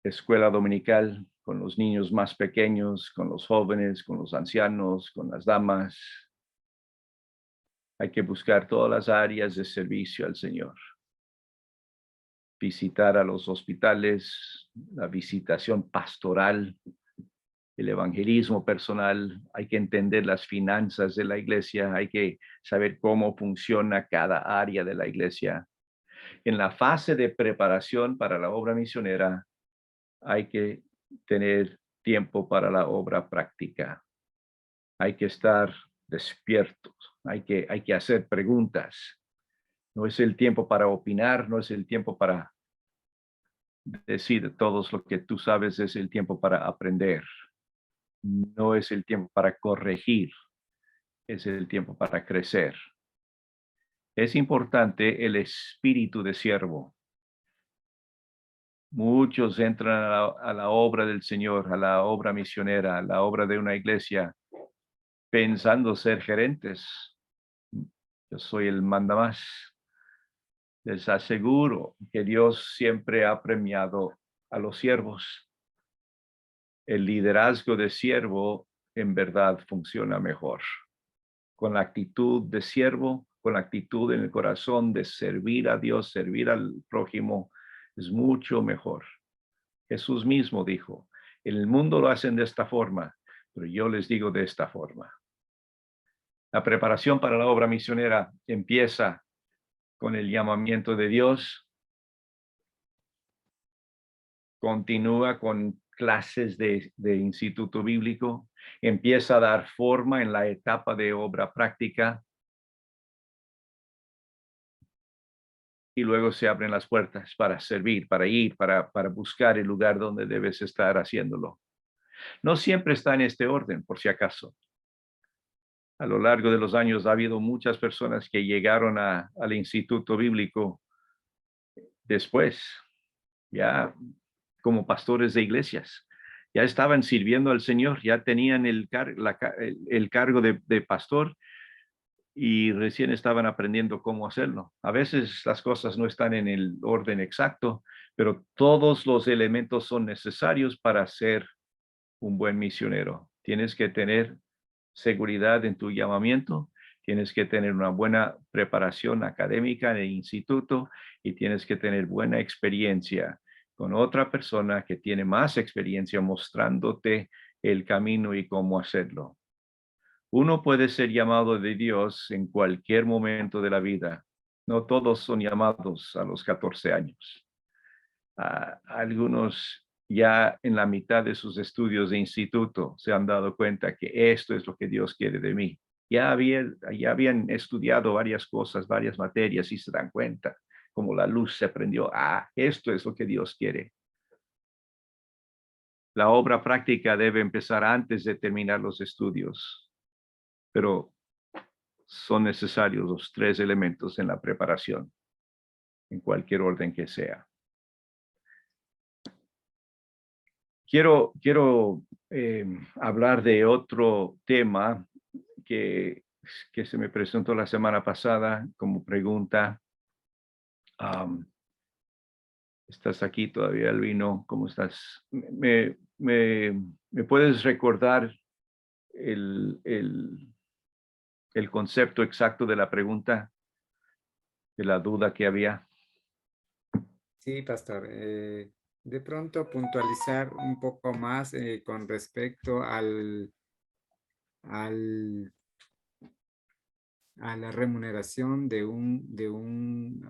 Escuela dominical con los niños más pequeños, con los jóvenes, con los ancianos, con las damas. Hay que buscar todas las áreas de servicio al Señor. Visitar a los hospitales, la visitación pastoral, el evangelismo personal. Hay que entender las finanzas de la iglesia. Hay que saber cómo funciona cada área de la iglesia. En la fase de preparación para la obra misionera, hay que tener tiempo para la obra práctica. Hay que estar despiertos. Hay que hacer preguntas. No es el tiempo para opinar, no es el tiempo para decir todo lo que tú sabes, es el tiempo para aprender. No es el tiempo para corregir, es el tiempo para crecer. Es importante el espíritu de siervo. Muchos entran a la obra del Señor, a la obra misionera, a la obra de una iglesia, pensando ser gerentes. Yo soy el mandamás. Les aseguro que Dios siempre ha premiado a los siervos. El liderazgo de siervo en verdad funciona mejor. Con la actitud de siervo, con la actitud en el corazón de servir a Dios, servir al prójimo, es mucho mejor. Jesús mismo dijo, en el mundo lo hacen de esta forma, pero yo les digo de esta forma. La preparación para la obra misionera empieza con el llamamiento de Dios, continúa con clases de instituto bíblico, empieza a dar forma en la etapa de obra práctica y luego se abren las puertas para servir, para ir, para buscar el lugar donde debes estar haciéndolo. No siempre está en este orden, por si acaso. A lo largo de los años ha habido muchas personas que llegaron al instituto bíblico después, ya como pastores de iglesias. Ya estaban sirviendo al Señor, ya tenían el cargo de pastor y recién estaban aprendiendo cómo hacerlo. A veces las cosas no están en el orden exacto, pero todos los elementos son necesarios para ser un buen misionero. Tienes que tener seguridad en tu llamamiento, tienes que tener una buena preparación académica en el instituto y tienes que tener buena experiencia con otra persona que tiene más experiencia mostrándote el camino y cómo hacerlo. Uno puede ser llamado de Dios en cualquier momento de la vida. No todos son llamados a los 14 años. Algunos ya en la mitad de sus estudios de instituto se han dado cuenta que esto es lo que Dios quiere de mí. Ya habían estudiado varias cosas, varias materias y se dan cuenta como la luz se prendió. Esto es lo que Dios quiere. La obra práctica debe empezar antes de terminar los estudios, pero son necesarios los 3 elementos en la preparación, en cualquier orden que sea. Quiero hablar de otro tema que se me presentó la semana pasada como pregunta. ¿Estás aquí todavía, Albino? ¿Cómo estás? ¿Me puedes recordar el concepto exacto de la pregunta, de la duda que había? Sí, pastor. De pronto puntualizar un poco más con respecto a la remuneración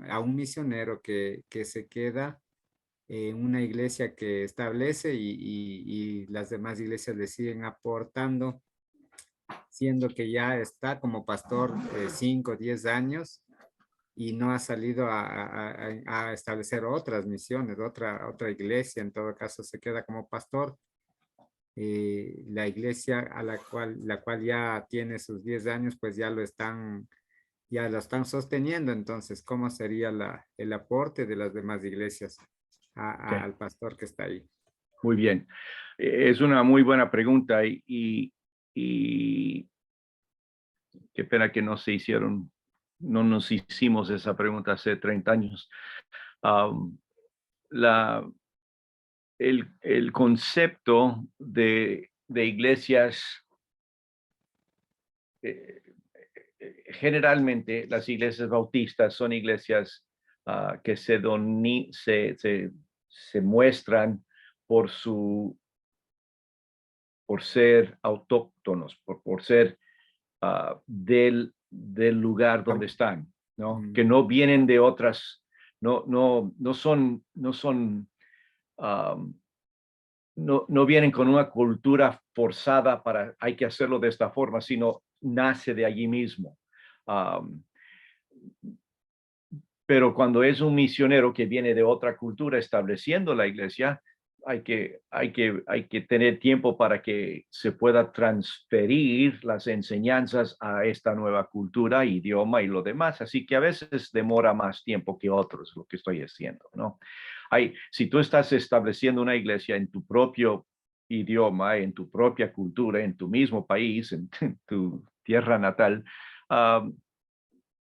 a un misionero que se queda en una iglesia que establece y las demás iglesias le siguen aportando, siendo que ya está como pastor 5 o 10 años y no ha salido a establecer otras misiones, otra iglesia, en todo caso se queda como pastor. La iglesia a la cual ya tiene sus 10 años, pues ya lo están sosteniendo. Entonces, ¿cómo sería el aporte de las demás iglesias al pastor que está ahí? Muy bien. Es una muy buena pregunta y qué pena que no nos hicimos esa pregunta hace 30 años. El concepto de iglesias, generalmente las iglesias bautistas son iglesias que se muestran por ser autóctonos, por ser del lugar donde están, ¿no? Que no vienen de otras, no vienen con una cultura forzada para hay que hacerlo de esta forma, sino nace de allí mismo. Pero cuando es un misionero que viene de otra cultura estableciendo la iglesia, hay que tener tiempo para que se pueda transferir las enseñanzas a esta nueva cultura, idioma y lo demás. Así que a veces demora más tiempo que otros, lo que estoy haciendo, ¿no? Si tú estás estableciendo una iglesia en tu propio idioma, en tu propia cultura, en tu mismo país, en tu tierra natal,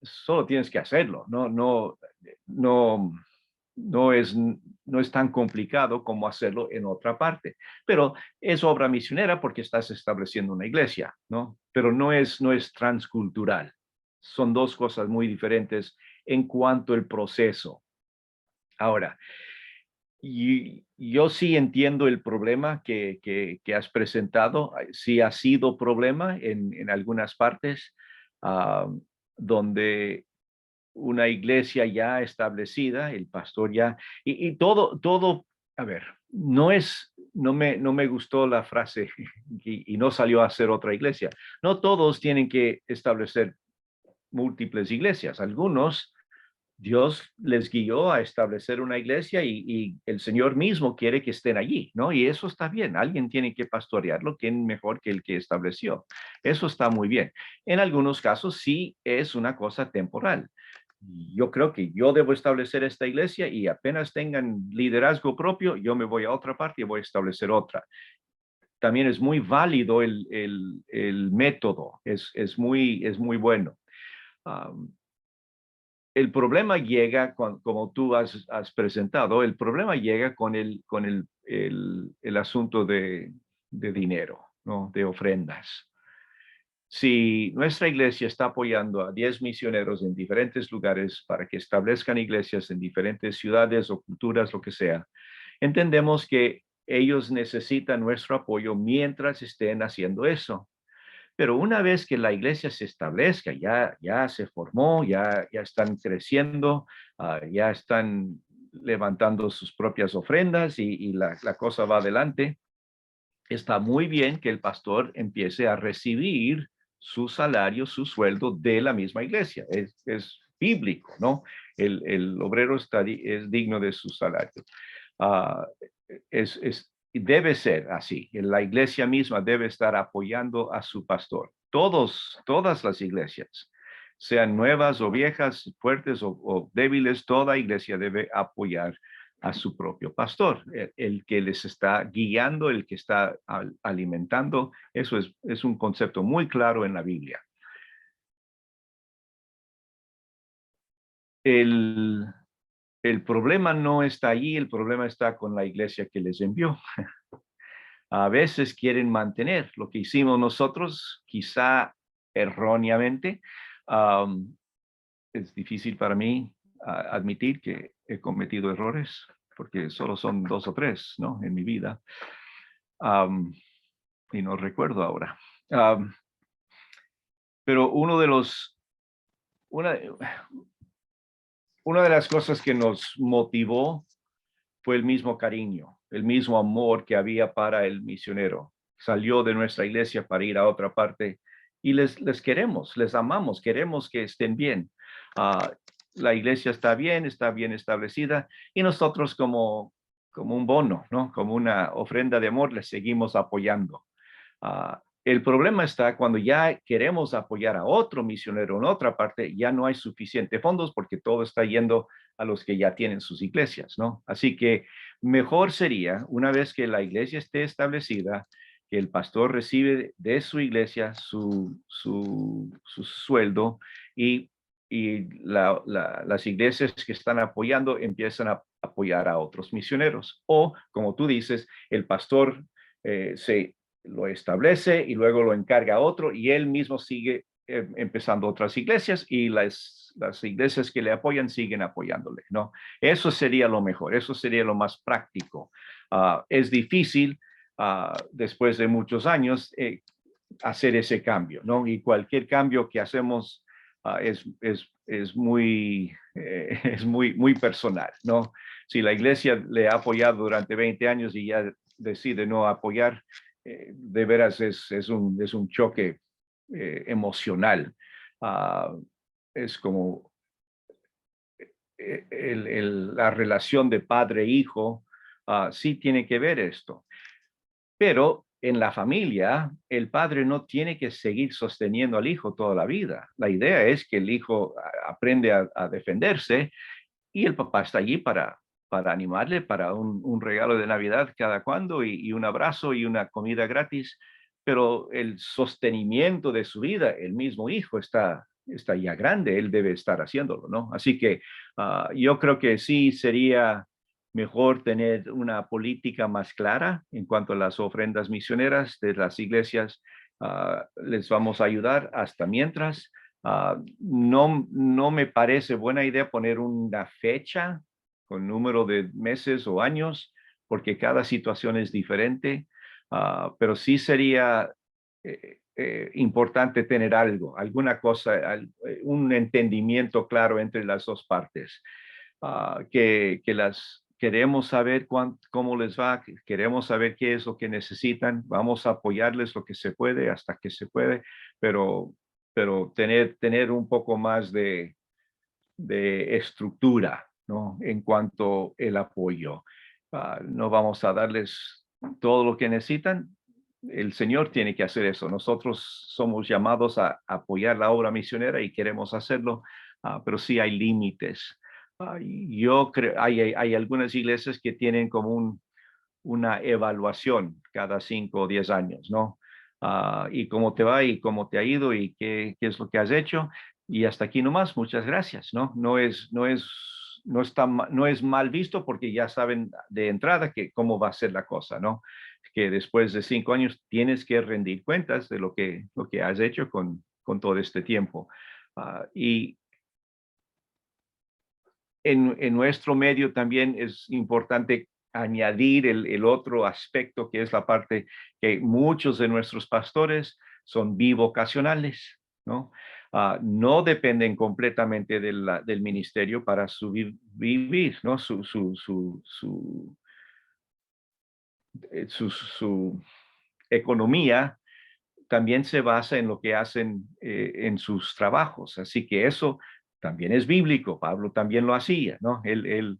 solo tienes que hacerlo, no, no es tan complicado como hacerlo en otra parte, pero es obra misionera porque estás estableciendo una iglesia, ¿no? Pero no es transcultural. Son dos cosas muy diferentes en cuanto al proceso. Ahora, yo sí entiendo el problema que has presentado. Sí ha sido problema en algunas partes, donde una iglesia ya establecida, el pastor ya, y todo, a ver, no me gustó la frase y no salió a hacer otra iglesia. No todos tienen que establecer múltiples iglesias. Algunos, Dios les guió a establecer una iglesia y el Señor mismo quiere que estén allí, ¿no? Y eso está bien. Alguien tiene que pastorearlo, ¿quién mejor que el que estableció? Eso está muy bien. En algunos casos sí es una cosa temporal. Yo creo que yo debo establecer esta iglesia y apenas tengan liderazgo propio, yo me voy a otra parte y voy a establecer otra. También es muy válido el método, es muy bueno. Um, el problema llega, como tú has presentado, el problema llega con el asunto de dinero, ¿no? De ofrendas. Si nuestra iglesia está apoyando a 10 misioneros en diferentes lugares para que establezcan iglesias en diferentes ciudades o culturas, lo que sea, entendemos que ellos necesitan nuestro apoyo mientras estén haciendo eso. Pero una vez que la iglesia se establezca, ya se formó, ya están creciendo, ya están levantando sus propias ofrendas y la cosa va adelante, está muy bien que el pastor empiece a recibir su salario, su sueldo de la misma iglesia. Es bíblico, ¿no? El obrero es digno de su salario. Uh, debe ser así. La iglesia misma debe estar apoyando a su pastor. Todas las iglesias, sean nuevas o viejas, fuertes o débiles, toda iglesia debe apoyar a su propio pastor, el que les está guiando, el que está alimentando. Eso es un concepto muy claro en la Biblia. El problema no está allí, el problema está con la iglesia que les envió. A veces quieren mantener lo que hicimos nosotros, quizá erróneamente. Es difícil para mí admitir que he cometido errores, porque solo son 2 o 3, ¿no? En mi vida. Y no recuerdo ahora. Pero una de las cosas que nos motivó fue el mismo cariño, el mismo amor que había para el misionero. Salió de nuestra iglesia para ir a otra parte y les queremos, les amamos, queremos que estén bien. La iglesia está bien establecida y nosotros como un bono, ¿no? Como una ofrenda de amor, les seguimos apoyando. El problema está cuando ya queremos apoyar a otro misionero en otra parte, ya no hay suficiente fondos porque todo está yendo a los que ya tienen sus iglesias, ¿no? Así que mejor sería, una vez que la iglesia esté establecida, que el pastor recibe de su iglesia su sueldo y las iglesias que están apoyando empiezan a apoyar a otros misioneros. O, como tú dices, el pastor lo establece y luego lo encarga a otro y él mismo sigue empezando otras iglesias y las iglesias que le apoyan siguen apoyándole, ¿no? Eso sería lo mejor, eso sería lo más práctico. Es difícil después de muchos años hacer ese cambio, ¿no? Y cualquier cambio que hacemos es muy personal, ¿no? Si la iglesia le ha apoyado durante 20 años y ya decide no apoyar, de veras es un choque emocional. Es como la relación de padre-hijo, sí tiene que ver esto. Pero en la familia, el padre no tiene que seguir sosteniendo al hijo toda la vida. La idea es que el hijo aprende a defenderse y el papá está allí para animarle, para un regalo de Navidad cada cuando y un abrazo y una comida gratis. Pero el sostenimiento de su vida, el mismo hijo está ya grande, él debe estar haciéndolo, ¿no? Así que yo creo que sí sería mejor tener una política más clara en cuanto a las ofrendas misioneras de las iglesias. Les vamos a ayudar hasta mientras. No me parece buena idea poner una fecha con número de meses o años, porque cada situación es diferente, pero sí sería importante tener algo, alguna cosa, un entendimiento claro entre las dos partes. Que las queremos saber cómo les va, queremos saber qué es lo que necesitan, vamos a apoyarles lo que se puede hasta que se puede, pero tener un poco más de estructura, ¿no? En cuanto al apoyo. No vamos a darles todo lo que necesitan. El Señor tiene que hacer eso. Nosotros somos llamados a apoyar la obra misionera y queremos hacerlo, pero sí hay límites. Yo creo, hay algunas iglesias que tienen como una evaluación cada 5 o 10 años, ¿no? Y cómo te va y cómo te ha ido y qué es lo que has hecho. Y hasta aquí nomás, muchas gracias, ¿no? No es mal visto porque ya saben de entrada que cómo va a ser la cosa, ¿no? Que después de 5 años tienes que rendir cuentas de lo que has hecho con todo este tiempo. Y en nuestro medio también es importante añadir el otro aspecto, que es la parte que muchos de nuestros pastores son bivocacionales, ¿no? No dependen completamente del ministerio para vivir, ¿no? Su economía también se basa en lo que hacen en sus trabajos. Así que eso también es bíblico. Pablo también lo hacía, ¿no? Él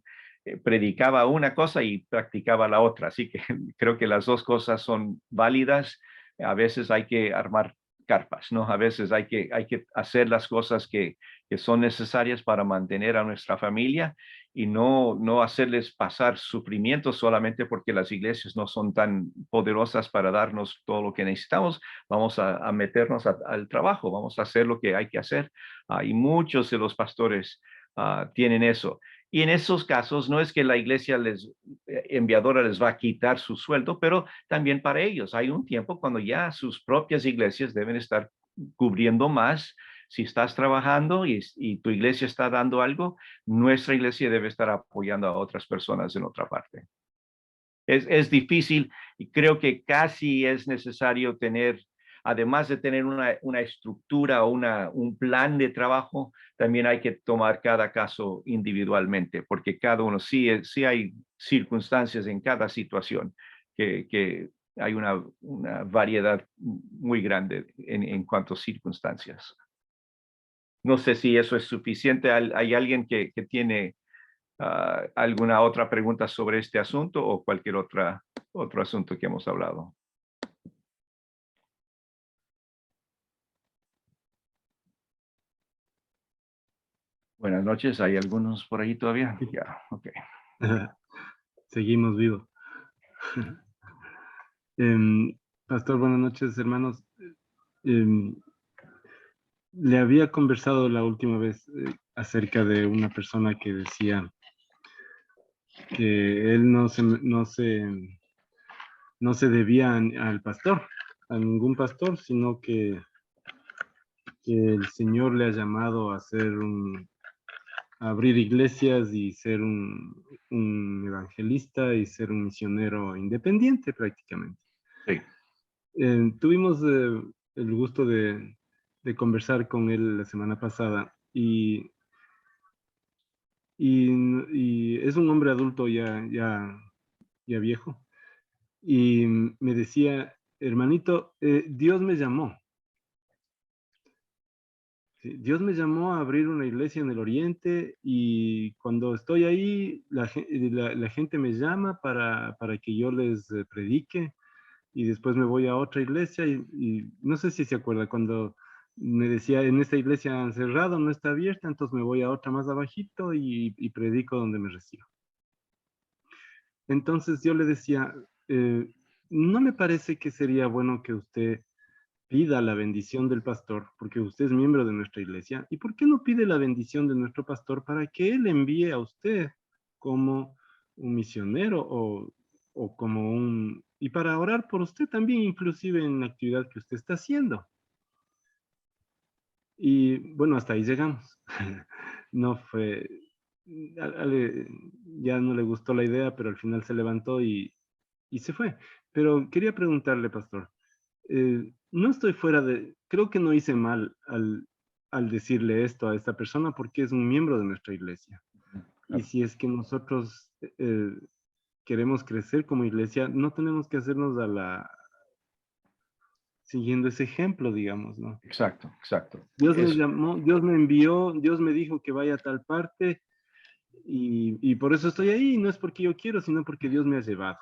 predicaba una cosa y practicaba la otra. Así que creo que las dos cosas son válidas. A veces hay que armar carpas, ¿no? A veces hay que hacer las cosas que son necesarias para mantener a nuestra familia y no hacerles pasar sufrimiento solamente porque las iglesias no son tan poderosas para darnos todo lo que necesitamos. Vamos a meternos al trabajo, vamos a hacer lo que hay que hacer. Y muchos de los pastores tienen eso. Y en esos casos no es que la iglesia enviadora les va a quitar su sueldo, pero también para ellos hay un tiempo cuando ya sus propias iglesias deben estar cubriendo más. Si estás trabajando y tu iglesia está dando algo, nuestra iglesia debe estar apoyando a otras personas en otra parte. Es difícil y creo que casi es necesario tener, además de tener una estructura o un plan de trabajo, también hay que tomar cada caso individualmente, porque cada uno, sí hay circunstancias en cada situación que hay una variedad muy grande en cuanto a circunstancias. No sé si eso es suficiente. ¿Hay alguien que tiene alguna otra pregunta sobre este asunto o cualquier otro asunto que hemos hablado? Buenas noches. ¿Hay algunos por ahí todavía? Ya, ok. Seguimos vivos. Pastor, buenas noches, hermanos. Le había conversado la última vez acerca de una persona que decía que él no se debía al pastor, a ningún pastor, sino que el Señor le ha llamado a a abrir iglesias y ser un evangelista y ser un misionero independiente prácticamente. Sí. Tuvimos el gusto de conversar con él la semana pasada y es un hombre adulto ya viejo. Y me decía, hermanito, Dios me llamó. Sí, Dios me llamó a abrir una iglesia en el Oriente y cuando estoy ahí, la gente me llama para que yo les predique y después me voy a otra iglesia y no sé si se acuerda cuando me decía, en esta iglesia han cerrado, no está abierta, entonces me voy a otra más abajito y predico donde me recibo. Entonces yo le decía, ¿no le parece que sería bueno que usted pida la bendición del pastor, porque usted es miembro de nuestra iglesia, ¿y por qué no pide la bendición de nuestro pastor para que él envíe a usted como un misionero o como y para orar por usted también, inclusive en la actividad que usted está haciendo? Y bueno, hasta ahí llegamos. No fue, ya no le gustó la idea, pero al final se levantó y se fue. Pero quería preguntarle, pastor, no estoy fuera creo que no hice mal al decirle esto a esta persona porque es un miembro de nuestra iglesia. Y si es que nosotros queremos crecer como iglesia, no tenemos que hacernos siguiendo ese ejemplo, digamos, ¿no? Exacto, exacto. Dios me Es, llamó, Dios me envió, Dios me dijo que vaya a tal parte y por eso estoy ahí, no es porque yo quiero, sino porque Dios me ha llevado.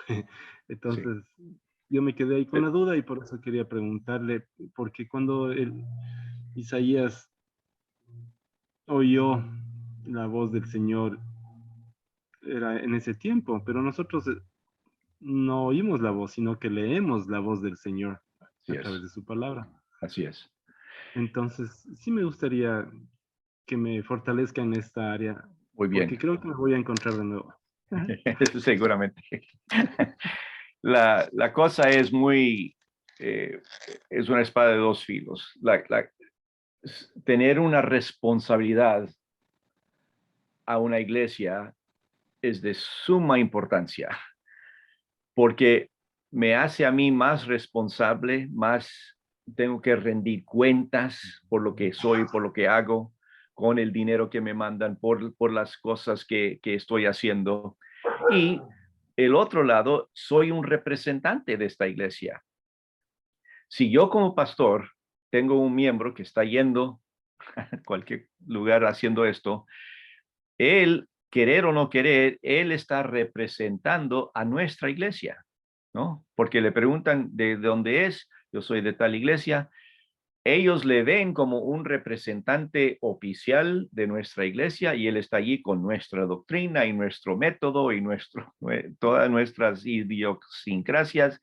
sí. Entonces, yo me quedé ahí con Eh, la duda y por eso quería preguntarle, porque cuando Isaías oyó la voz del Señor, era en ese tiempo, pero nosotros no oímos la voz, sino que leemos la voz del Señor Así a través es, de su palabra. así es. Entonces, sí me gustaría que me fortalezca en esta área, Muy bien. porque creo que me voy a encontrar de nuevo. Seguramente. La cosa es eh, es una espada de dos filos. Tener una responsabilidad a una iglesia es de suma importancia porque me hace a mí más responsable, más tengo que rendir cuentas por lo que soy, por lo que hago, con el dinero que me mandan, por las cosas que estoy haciendo. Y el otro lado, soy un representante de esta iglesia. Si yo como pastor tengo un miembro que está yendo a cualquier lugar haciendo esto, él, querer o no querer, él está representando a nuestra iglesia, ¿no? Porque le preguntan de dónde es, yo soy de tal iglesia, ellos le ven como un representante oficial de nuestra iglesia y él está allí con nuestra doctrina y nuestro método y todas nuestras idiosincrasias.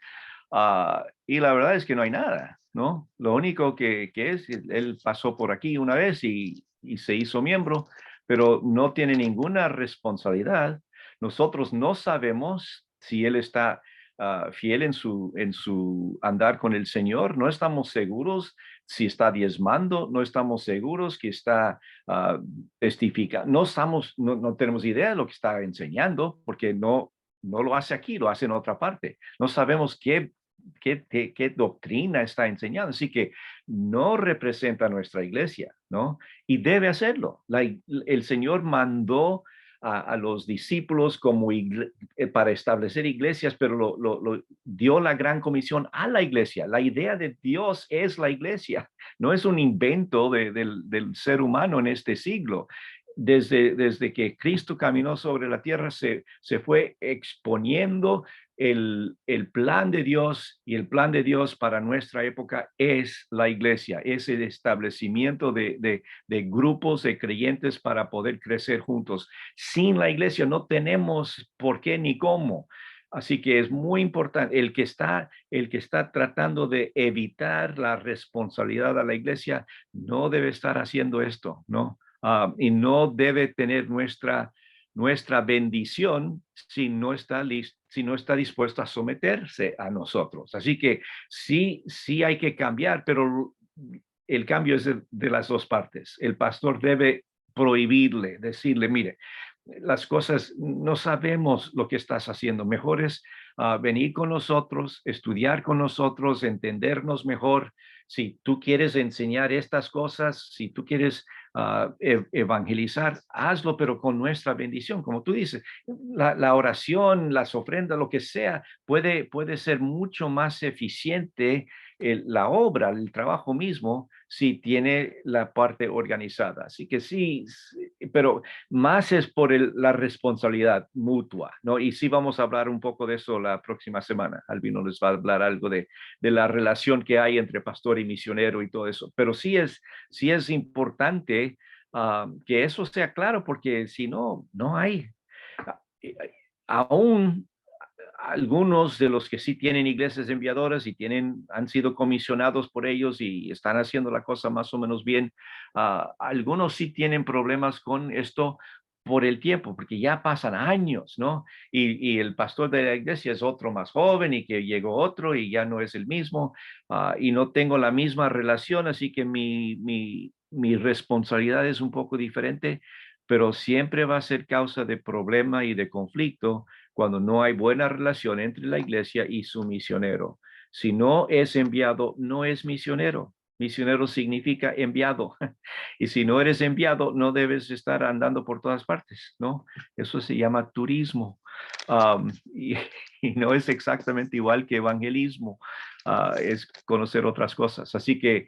Y la verdad es que no hay nada, ¿no? Lo único que es, él pasó por aquí una vez y se hizo miembro, pero no tiene ninguna responsabilidad. Nosotros no sabemos si él está fiel en su andar con el Señor, no estamos seguros si está diezmando, no estamos seguros que está testificando, no tenemos idea de lo que está enseñando, porque no lo hace aquí, lo hace en otra parte. No sabemos qué doctrina está enseñando, así que no representa a nuestra iglesia, ¿no? Y debe hacerlo. El Señor mandó a los discípulos para establecer iglesias, pero dio la gran comisión a la iglesia. La idea de Dios es la iglesia, no es un invento del ser humano en este siglo. Desde que Cristo caminó sobre la tierra, se fue exponiendo el plan de Dios, y el plan de Dios para nuestra época es la iglesia, es el establecimiento de grupos de creyentes para poder crecer juntos. Sin la iglesia no tenemos por qué ni cómo. Así que es muy importante, el que está tratando de evitar la responsabilidad a la iglesia no debe estar haciendo esto, ¿no? Y no debe tener nuestra bendición si no está dispuesto a someterse a nosotros. Así que sí hay que cambiar, pero el cambio es de las dos partes. El pastor debe prohibirle, decirle, mire, las cosas, no sabemos lo que estás haciendo. Mejor es venir con nosotros, estudiar con nosotros, entendernos mejor. Si tú quieres enseñar estas cosas, si tú quieres evangelizar, hazlo, pero con nuestra bendición. Como tú dices, la oración, las ofrendas, lo que sea, puede ser mucho más eficiente la obra, el trabajo mismo, sí tiene la parte organizada. Así que sí, pero más es por la responsabilidad mutua, ¿no? Y sí vamos a hablar un poco de eso la próxima semana. Albino les va a hablar algo de la relación que hay entre pastor y misionero y todo eso. Pero sí es importante que eso sea claro, porque si no, no hay. Aún algunos de los que sí tienen iglesias enviadoras y han sido comisionados por ellos y están haciendo la cosa más o menos bien, algunos sí tienen problemas con esto por el tiempo, porque ya pasan años, ¿no? Y el pastor de la iglesia es otro más joven y que llegó otro y ya no es el mismo, y no tengo la misma relación, así que mi responsabilidad es un poco diferente, pero siempre va a ser causa de problema y de conflicto cuando no hay buena relación entre la iglesia y su misionero. Si no es enviado, no es misionero. Misionero significa enviado. Y si no eres enviado, no debes estar andando por todas partes, ¿no? Eso se llama turismo. Um, y, y, no es exactamente igual que evangelismo. Es conocer otras cosas. Así que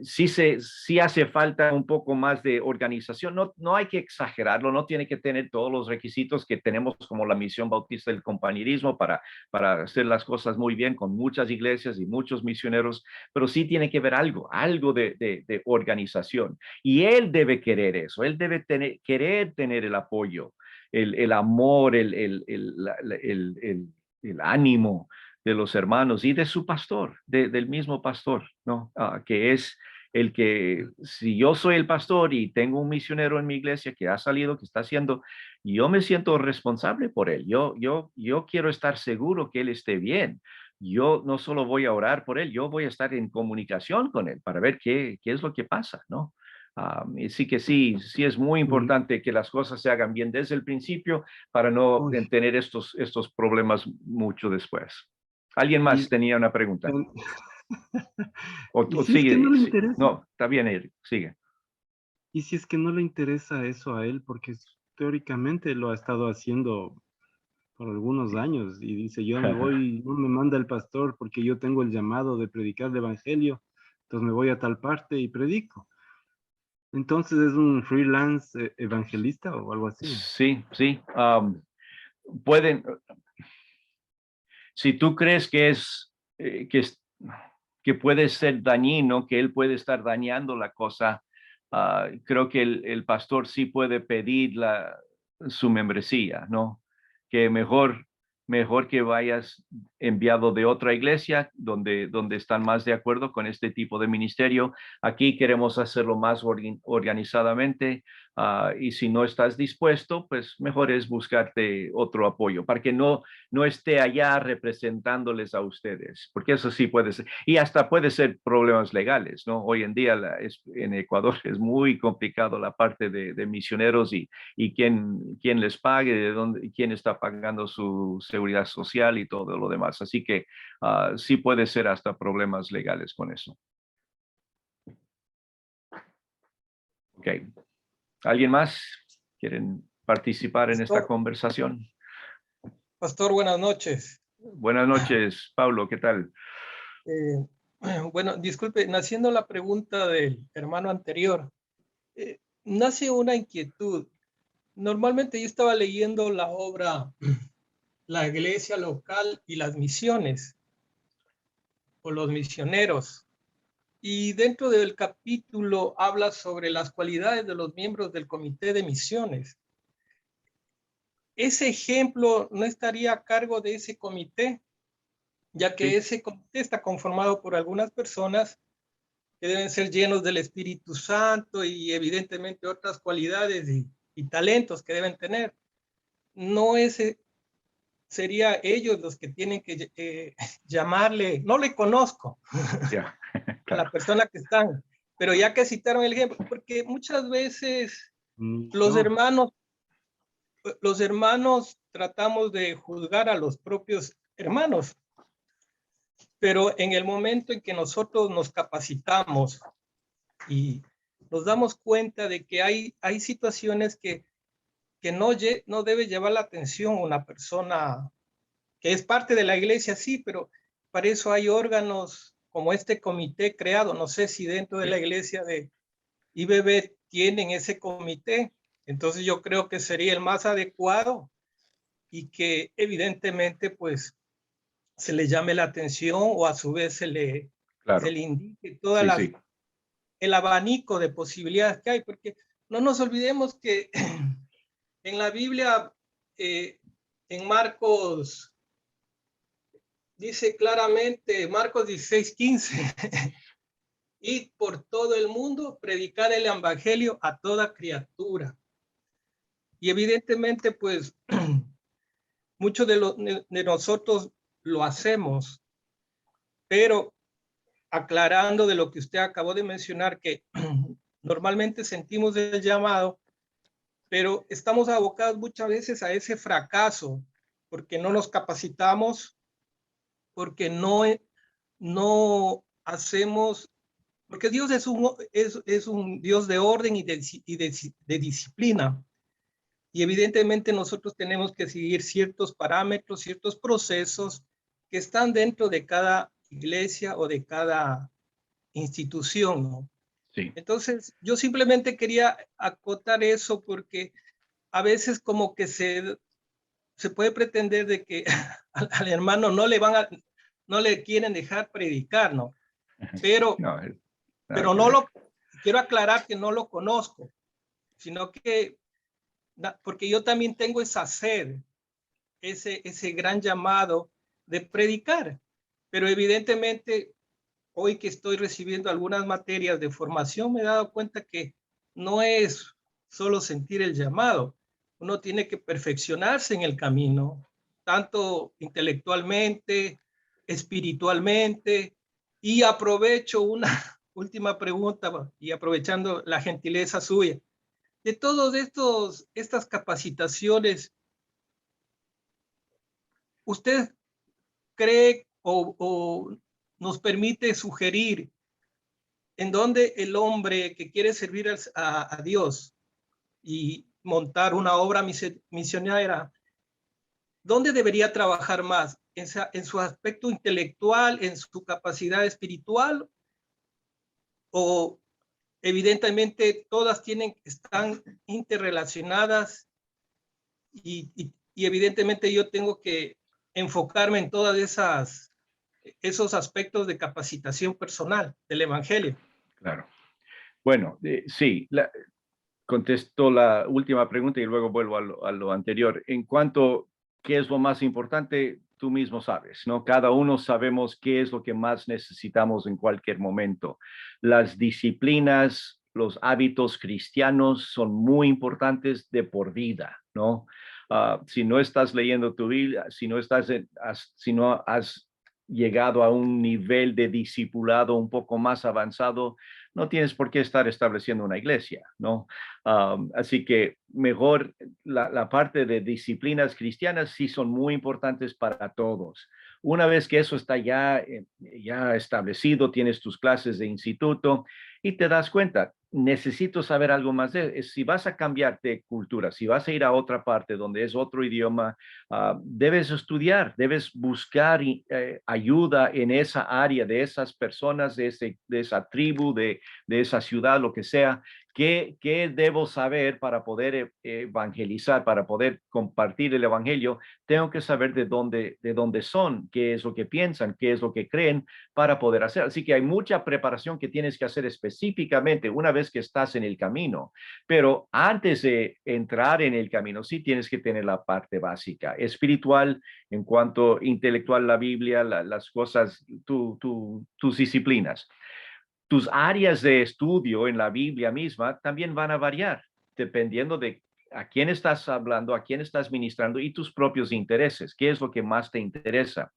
sí hace falta un poco más de organización. No hay que exagerarlo, no tiene que tener todos los requisitos que tenemos como la Misión Bautista del Compañerismo para hacer las cosas muy bien con muchas iglesias y muchos misioneros, pero sí tiene que ver algo de organización. Y él debe querer eso, él debe querer tener el apoyo, el amor, el ánimo de los hermanos y de su pastor, del mismo pastor, ¿no? Que es el que, si yo soy el pastor y tengo un misionero en mi iglesia que ha salido, que está haciendo, yo me siento responsable por él. Yo quiero estar seguro que él esté bien. Yo no solo voy a orar por él, yo voy a estar en comunicación con él para ver qué es lo que pasa, ¿no? Así que sí es muy Uy, importante que las cosas se hagan bien desde el principio para no uy. tener estos problemas mucho después. ¿Alguien Y, más tenía una pregunta? um, y O si es que no sigue, le interesa, no, está bien, Eric, sigue. y si es que no le interesa eso a él, porque teóricamente lo ha estado haciendo por algunos años y dice, yo me voy, no me manda el pastor porque yo tengo el llamado de predicar el evangelio, entonces me voy a tal parte y predico. Entonces es un freelance evangelista o algo así. Sí. Pueden, si tú crees que que puede ser dañino, que él puede estar dañando la cosa, creo que el pastor sí puede pedir su membresía, ¿no? Que mejor que vayas enviado de otra iglesia donde están más de acuerdo con este tipo de ministerio. Aquí queremos hacerlo más organizadamente, y si no estás dispuesto, pues mejor es buscarte otro apoyo para que no esté allá representándoles a ustedes, porque eso sí puede ser, y hasta puede ser problemas legales, ¿no? Hoy en día en Ecuador es muy complicado la parte de misioneros y quién les pague, quién está pagando su seguridad social y todo lo demás. Así que sí puede ser hasta problemas legales con eso. Ok. ¿Alguien más quieren participar en esta Pastor, conversación? Pastor, buenas noches. Buenas noches, Pablo, ¿qué tal? Eh, bueno, disculpe, naciendo la pregunta del hermano anterior, nace una inquietud. Normalmente yo estaba leyendo la obra La Iglesia Local y las Misiones, o los misioneros, y dentro del capítulo habla sobre las cualidades de los miembros del Comité de Misiones. ¿Ese ejemplo no estaría a cargo de ese comité? Ya que Sí. ese comité está conformado por algunas personas que deben ser llenos del Espíritu Santo y evidentemente otras cualidades y talentos que deben tener. No sería ellos los que tienen que llamarle, no le conozco Ya, a la claro. persona que están, pero ya que citaron el ejemplo, porque muchas veces los Yo, hermanos, los hermanos tratamos de juzgar a los propios hermanos, pero en el momento en que nosotros nos capacitamos y nos damos cuenta de que hay situaciones que no debe llevar la atención una persona que es parte de la iglesia, sí, pero para eso hay órganos como este comité creado. No sé si dentro de la iglesia de IBB tienen ese comité. Entonces yo creo que sería el más adecuado y que evidentemente pues se le llame la atención o a su vez se le indique todas las el abanico de posibilidades que hay, porque no nos olvidemos que en la Biblia, en Marcos, dice claramente, Marcos 16:15, id por todo el mundo, predicar el evangelio a toda criatura. Y evidentemente, pues, muchos de nosotros lo hacemos, pero aclarando de lo que usted acabó de mencionar, que normalmente sentimos el llamado, pero estamos abocados muchas veces a ese fracaso, porque no nos capacitamos, porque no hacemos, porque Dios es un Dios de orden y de disciplina. Y evidentemente nosotros tenemos que seguir ciertos parámetros, ciertos procesos que están dentro de cada iglesia o de cada institución, ¿no? Sí. Entonces, yo simplemente quería acotar eso porque a veces como que se puede pretender de que al hermano no le quieren dejar predicar, ¿no? Pero quiero aclarar que no lo conozco, sino que, porque yo también tengo esa sed, ese gran llamado de predicar, pero evidentemente hoy que estoy recibiendo algunas materias de formación me he dado cuenta que no es solo sentir el llamado, uno tiene que perfeccionarse en el camino, tanto intelectualmente, espiritualmente, y aprovecho una última pregunta y aprovechando la gentileza suya. De todos estas capacitaciones, ¿usted cree o nos permite sugerir en donde el hombre que quiere servir a Dios y montar una obra misionera, dónde debería trabajar más? ¿En su aspecto intelectual, en su capacidad espiritual? ¿O evidentemente todas están interrelacionadas y evidentemente yo tengo que enfocarme en todas esos aspectos de capacitación personal del evangelio? Claro. Bueno, sí, contesto la última pregunta y luego vuelvo a lo anterior. En cuanto qué es lo más importante, tú mismo sabes, ¿no? Cada uno sabemos qué es lo que más necesitamos en cualquier momento. Las disciplinas, los hábitos cristianos son muy importantes de por vida, ¿no? Si no estás leyendo tu Biblia, si no has llegado a un nivel de discipulado un poco más avanzado, no tienes por qué estar estableciendo una iglesia, ¿no? Así que mejor la parte de disciplinas cristianas sí son muy importantes para todos. Una vez que eso está ya establecido, tienes tus clases de instituto y te das cuenta, necesito saber algo más si vas a cambiar de cultura, si vas a ir a otra parte donde es otro idioma, debes estudiar, debes buscar ayuda en esa área de esas personas, de esa tribu, de esa ciudad, lo que sea. ¿Qué debo saber para poder evangelizar, para poder compartir el evangelio? Tengo que saber de dónde son, qué es lo que piensan, qué es lo que creen para poder hacer. Así que hay mucha preparación que tienes que hacer específicamente una vez que estás en el camino. Pero antes de entrar en el camino, sí tienes que tener la parte básica, espiritual, en cuanto intelectual, la Biblia, las cosas, tus disciplinas. Tus áreas de estudio en la Biblia misma también van a variar dependiendo de a quién estás hablando, a quién estás ministrando y tus propios intereses. ¿Qué es lo que más te interesa?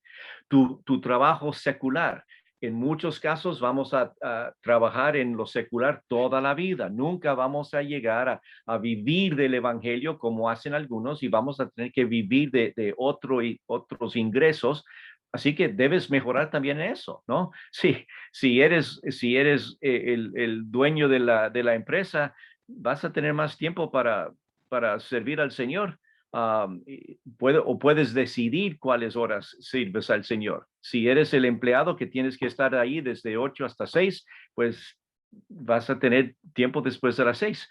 Tu trabajo secular. En muchos casos vamos a trabajar en lo secular toda la vida. Nunca vamos a llegar a vivir del evangelio como hacen algunos y vamos a tener que vivir de otros ingresos. Así que debes mejorar también eso, ¿no? Si eres el dueño de la empresa, vas a tener más tiempo para servir al Señor. puedes decidir cuáles horas sirves al Señor. Si eres el empleado que tienes que estar ahí desde 8 hasta 6, pues vas a tener tiempo después de las 6,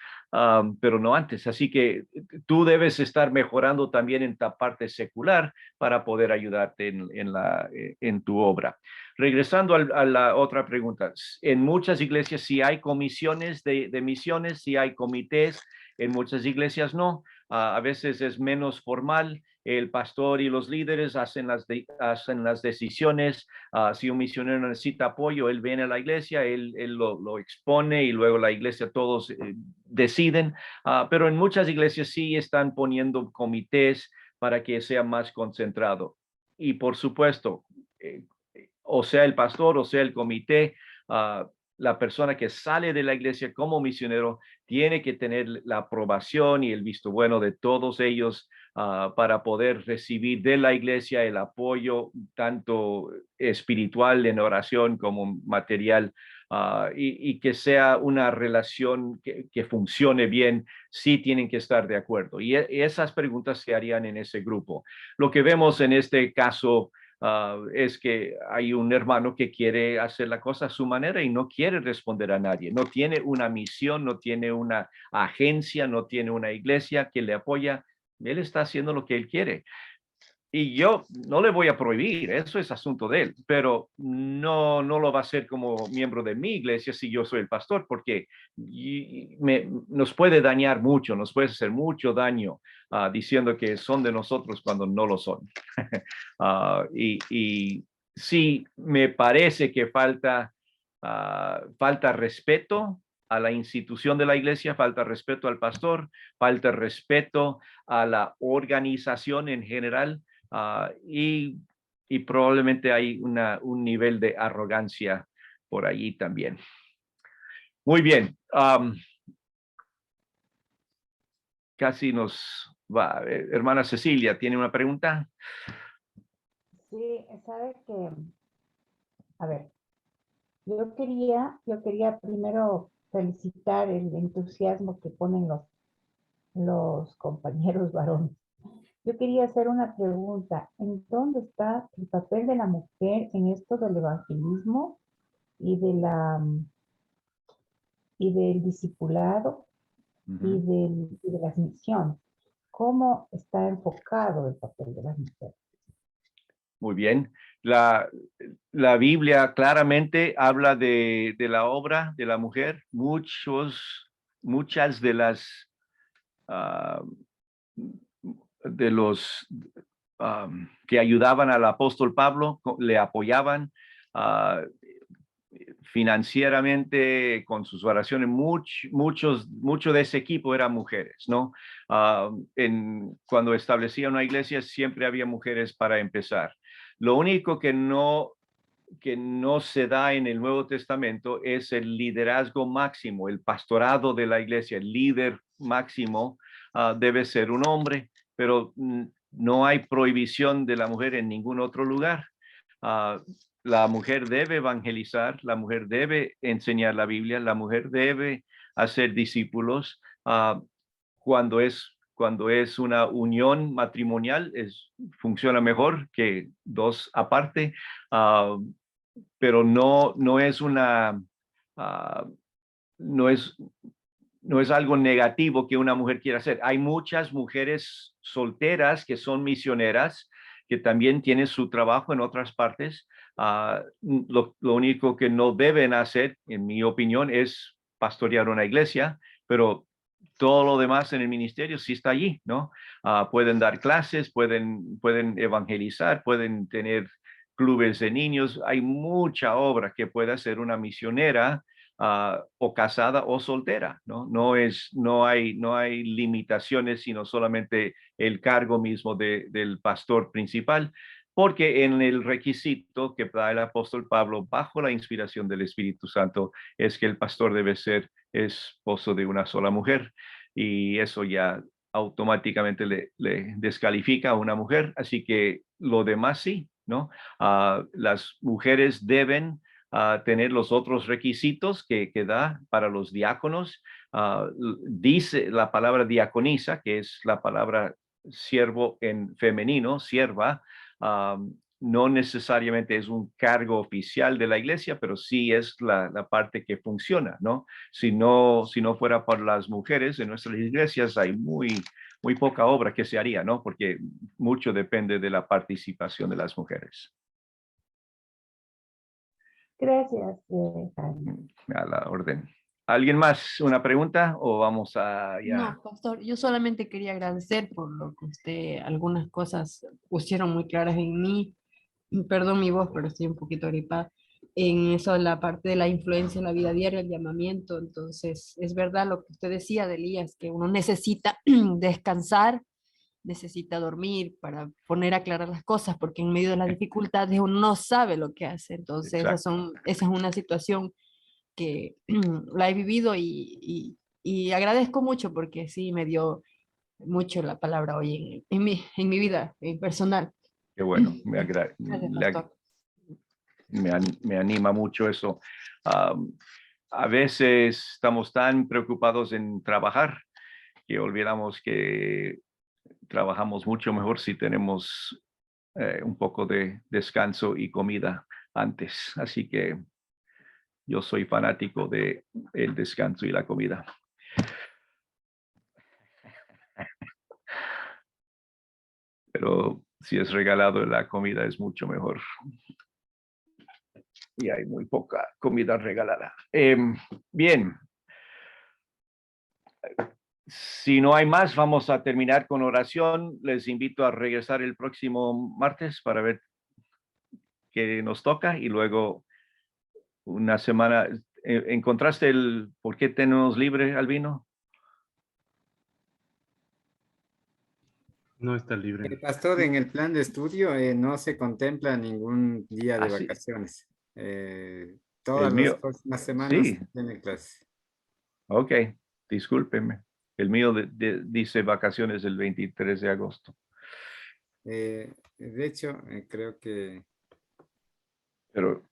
pero no antes. Así que tú debes estar mejorando también en ta parte secular para poder ayudarte en tu obra. Regresando a la otra pregunta, en muchas iglesias sí hay comisiones de misiones, sí hay comités, en muchas iglesias no. A veces es menos formal. El pastor y los líderes hacen las decisiones. Si un misionero necesita apoyo, él viene a la iglesia, él lo expone y luego la iglesia todos deciden. Pero en muchas iglesias sí están poniendo comités para que sea más concentrado. Y por supuesto, o sea el pastor o sea el comité, la persona que sale de la iglesia como misionero tiene que tener la aprobación y el visto bueno de todos ellos para poder recibir de la iglesia el apoyo tanto espiritual en oración como material, y que sea una relación que funcione bien. Sí tienen que estar de acuerdo. Y esas preguntas se harían en ese grupo. Lo que vemos en este caso es que hay un hermano que quiere hacer la cosa a su manera y no quiere responder a nadie. No tiene una misión, no tiene una agencia, no tiene una iglesia que le apoya. Él está haciendo lo que él quiere. Y yo no le voy a prohibir, eso es asunto de él, pero no lo va a hacer como miembro de mi iglesia si yo soy el pastor, porque nos puede dañar mucho, nos puede hacer mucho daño diciendo que son de nosotros cuando no lo son. Y sí, me parece que falta respeto a la institución de la iglesia, falta respeto al pastor, falta respeto a la organización en general. Y probablemente hay un nivel de arrogancia por allí también. Muy bien. Casi nos va. Hermana Cecilia, ¿tiene una pregunta? Sí, sabe que, a ver, yo quería primero felicitar el entusiasmo que ponen los compañeros varones. Yo quería hacer una pregunta. ¿En dónde está el papel de la mujer en esto del evangelismo y y del discipulado y de las misiones? ¿Cómo está enfocado el papel de las mujeres? Muy bien. La Biblia claramente habla de la obra de la mujer. Muchas de las de los que ayudaban al apóstol Pablo, le apoyaban financieramente con sus oraciones. Mucho de ese equipo eran mujeres, ¿no? Cuando establecía una iglesia siempre había mujeres para empezar. Lo único que no se da en el Nuevo Testamento es el liderazgo máximo, el pastorado de la iglesia. El líder máximo debe ser un hombre, pero no hay prohibición de la mujer en ningún otro lugar. La mujer debe evangelizar, la mujer debe enseñar la Biblia, la mujer debe hacer discípulos. Cuando es una unión matrimonial, funciona mejor que dos aparte, pero no es una, no es algo negativo que una mujer quiera hacer. Hay muchas mujeres solteras que son misioneras, que también tienen su trabajo en otras partes. Lo único que no deben hacer, en mi opinión, es pastorear una iglesia, pero todo lo demás en el ministerio sí está allí, ¿no? Pueden dar clases, pueden evangelizar, pueden tener clubes de niños. Hay mucha obra que puede hacer una misionera, o casada o soltera, ¿no? No hay limitaciones, sino solamente el cargo mismo del pastor principal, porque en el requisito que da el apóstol Pablo bajo la inspiración del Espíritu Santo es que el pastor debe ser esposo de una sola mujer, y eso ya automáticamente le descalifica a una mujer. Así que lo demás sí, ¿no? Las mujeres deben tener los otros requisitos que da para los diáconos. Dice la palabra diaconisa, que es la palabra siervo en femenino, sierva, no necesariamente es un cargo oficial de la iglesia, pero sí es la parte que funciona, ¿no? Si no fuera por las mujeres en nuestras iglesias, hay muy poca obra que se haría, ¿no? Porque mucho depende de la participación de las mujeres. Gracias, Jaime. A la orden. ¿Alguien más? ¿Una pregunta o vamos a ya? No, pastor, yo solamente quería agradecer por lo que usted, algunas cosas pusieron muy claras en mí. Perdón mi voz, pero estoy un poquito gripada. En eso, la parte de la influencia en la vida diaria, el llamamiento. Entonces, es verdad lo que usted decía de Elías, que uno necesita descansar, necesita dormir para poner a aclarar las cosas, porque en medio de las dificultades uno no sabe lo que hace. Entonces, esa es una situación que la he vivido y agradezco mucho porque sí me dio mucho la palabra hoy en mi vida personal. Qué bueno, Gracias, pastor. me anima mucho eso. A veces estamos tan preocupados en trabajar que olvidamos que trabajamos mucho mejor si tenemos un poco de descanso y comida antes. Así que yo soy fanático de el descanso y la comida. Pero si es regalado, la comida es mucho mejor. Y hay muy poca comida regalada. Bien. Si no hay más, vamos a terminar con oración. Les invito a regresar el próximo martes para ver qué nos toca y luego una semana. ¿Encontraste el por qué tenemos libre, Albino? No está libre. Pastor, en el plan de estudio no se contempla ningún día de sí. vacaciones. Todas El las mío, próximas semanas sí. tiene clase. Ok, discúlpenme. El mío dice vacaciones el 23 de agosto. De hecho, creo que... Pero,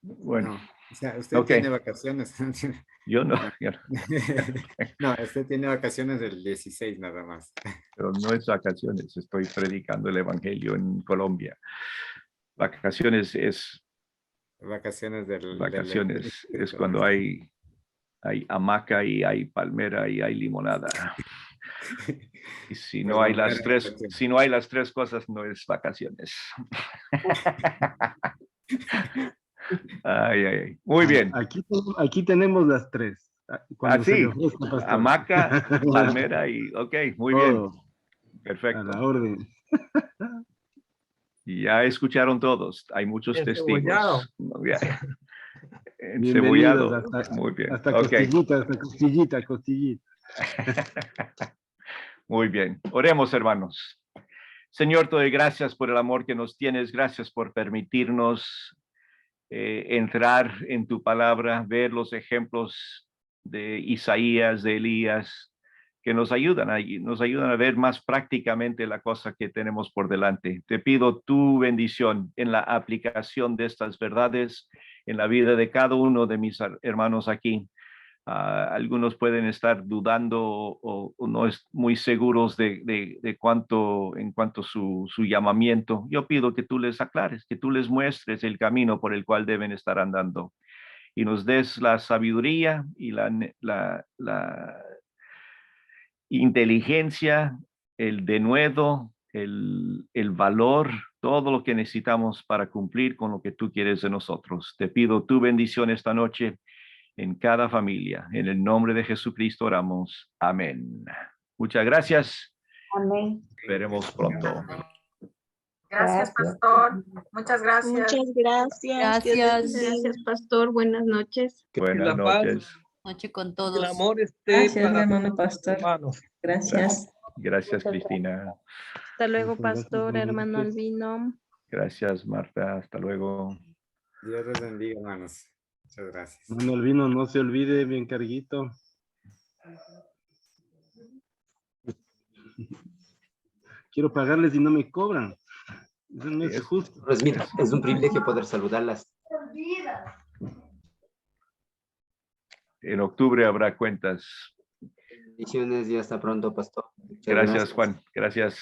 bueno. No, o sea, usted tiene vacaciones. Yo no. No, usted tiene vacaciones del 16 nada más. Pero no es vacaciones, estoy predicando el evangelio en Colombia. Vacaciones es... Vacaciones es cuando hay hamaca y hay palmera y hay limonada. Y si no hay las tres cosas, no es vacaciones. Ay. Muy bien. Aquí tenemos las tres. Así, hamaca, palmera y ok, muy bien. Perfecto. A la orden. Ya escucharon todos. Hay muchos testigos. Bienvenidos muy bien. Hasta costillita, costillita. Muy bien. Oremos, hermanos. Señor, te doy gracias por el amor que nos tienes. Gracias por permitirnos entrar en tu palabra, ver los ejemplos de Isaías, de Elías, que nos ayudan a ver más prácticamente la cosa que tenemos por delante. Te pido tu bendición en la aplicación de estas verdades en la vida de cada uno de mis hermanos aquí. Algunos pueden estar dudando o no es muy seguros en cuanto a su llamamiento. Yo pido que tú les aclares, que tú les muestres el camino por el cual deben estar andando y nos des la sabiduría y la inteligencia, el denuedo, el valor, todo lo que necesitamos para cumplir con lo que tú quieres de nosotros. Te pido tu bendición esta noche en cada familia. En el nombre de Jesucristo oramos. Amén. Muchas gracias. Amén. Veremos pronto. Gracias, pastor. Muchas gracias. Muchas gracias. Gracias, pastor. Buenas noches. Buenas noches. Noche con todos. El amor esté Gracias, para hermano todos, pastor. hermanos. Gracias. Gracias, Cristina. Hasta luego, Muchas pastor, gracias, hermano buenas noches. Albino. Gracias, Marta. Hasta luego. Dios les bendiga, hermanos. Muchas gracias. Hermano Albino, no se olvide, bien carguito. Quiero pagarles y no me cobran. Eso no es justo. Pues mira, es un privilegio poder saludarlas. En octubre habrá cuentas. Bendiciones y hasta pronto, pastor. Gracias, Juan. Gracias.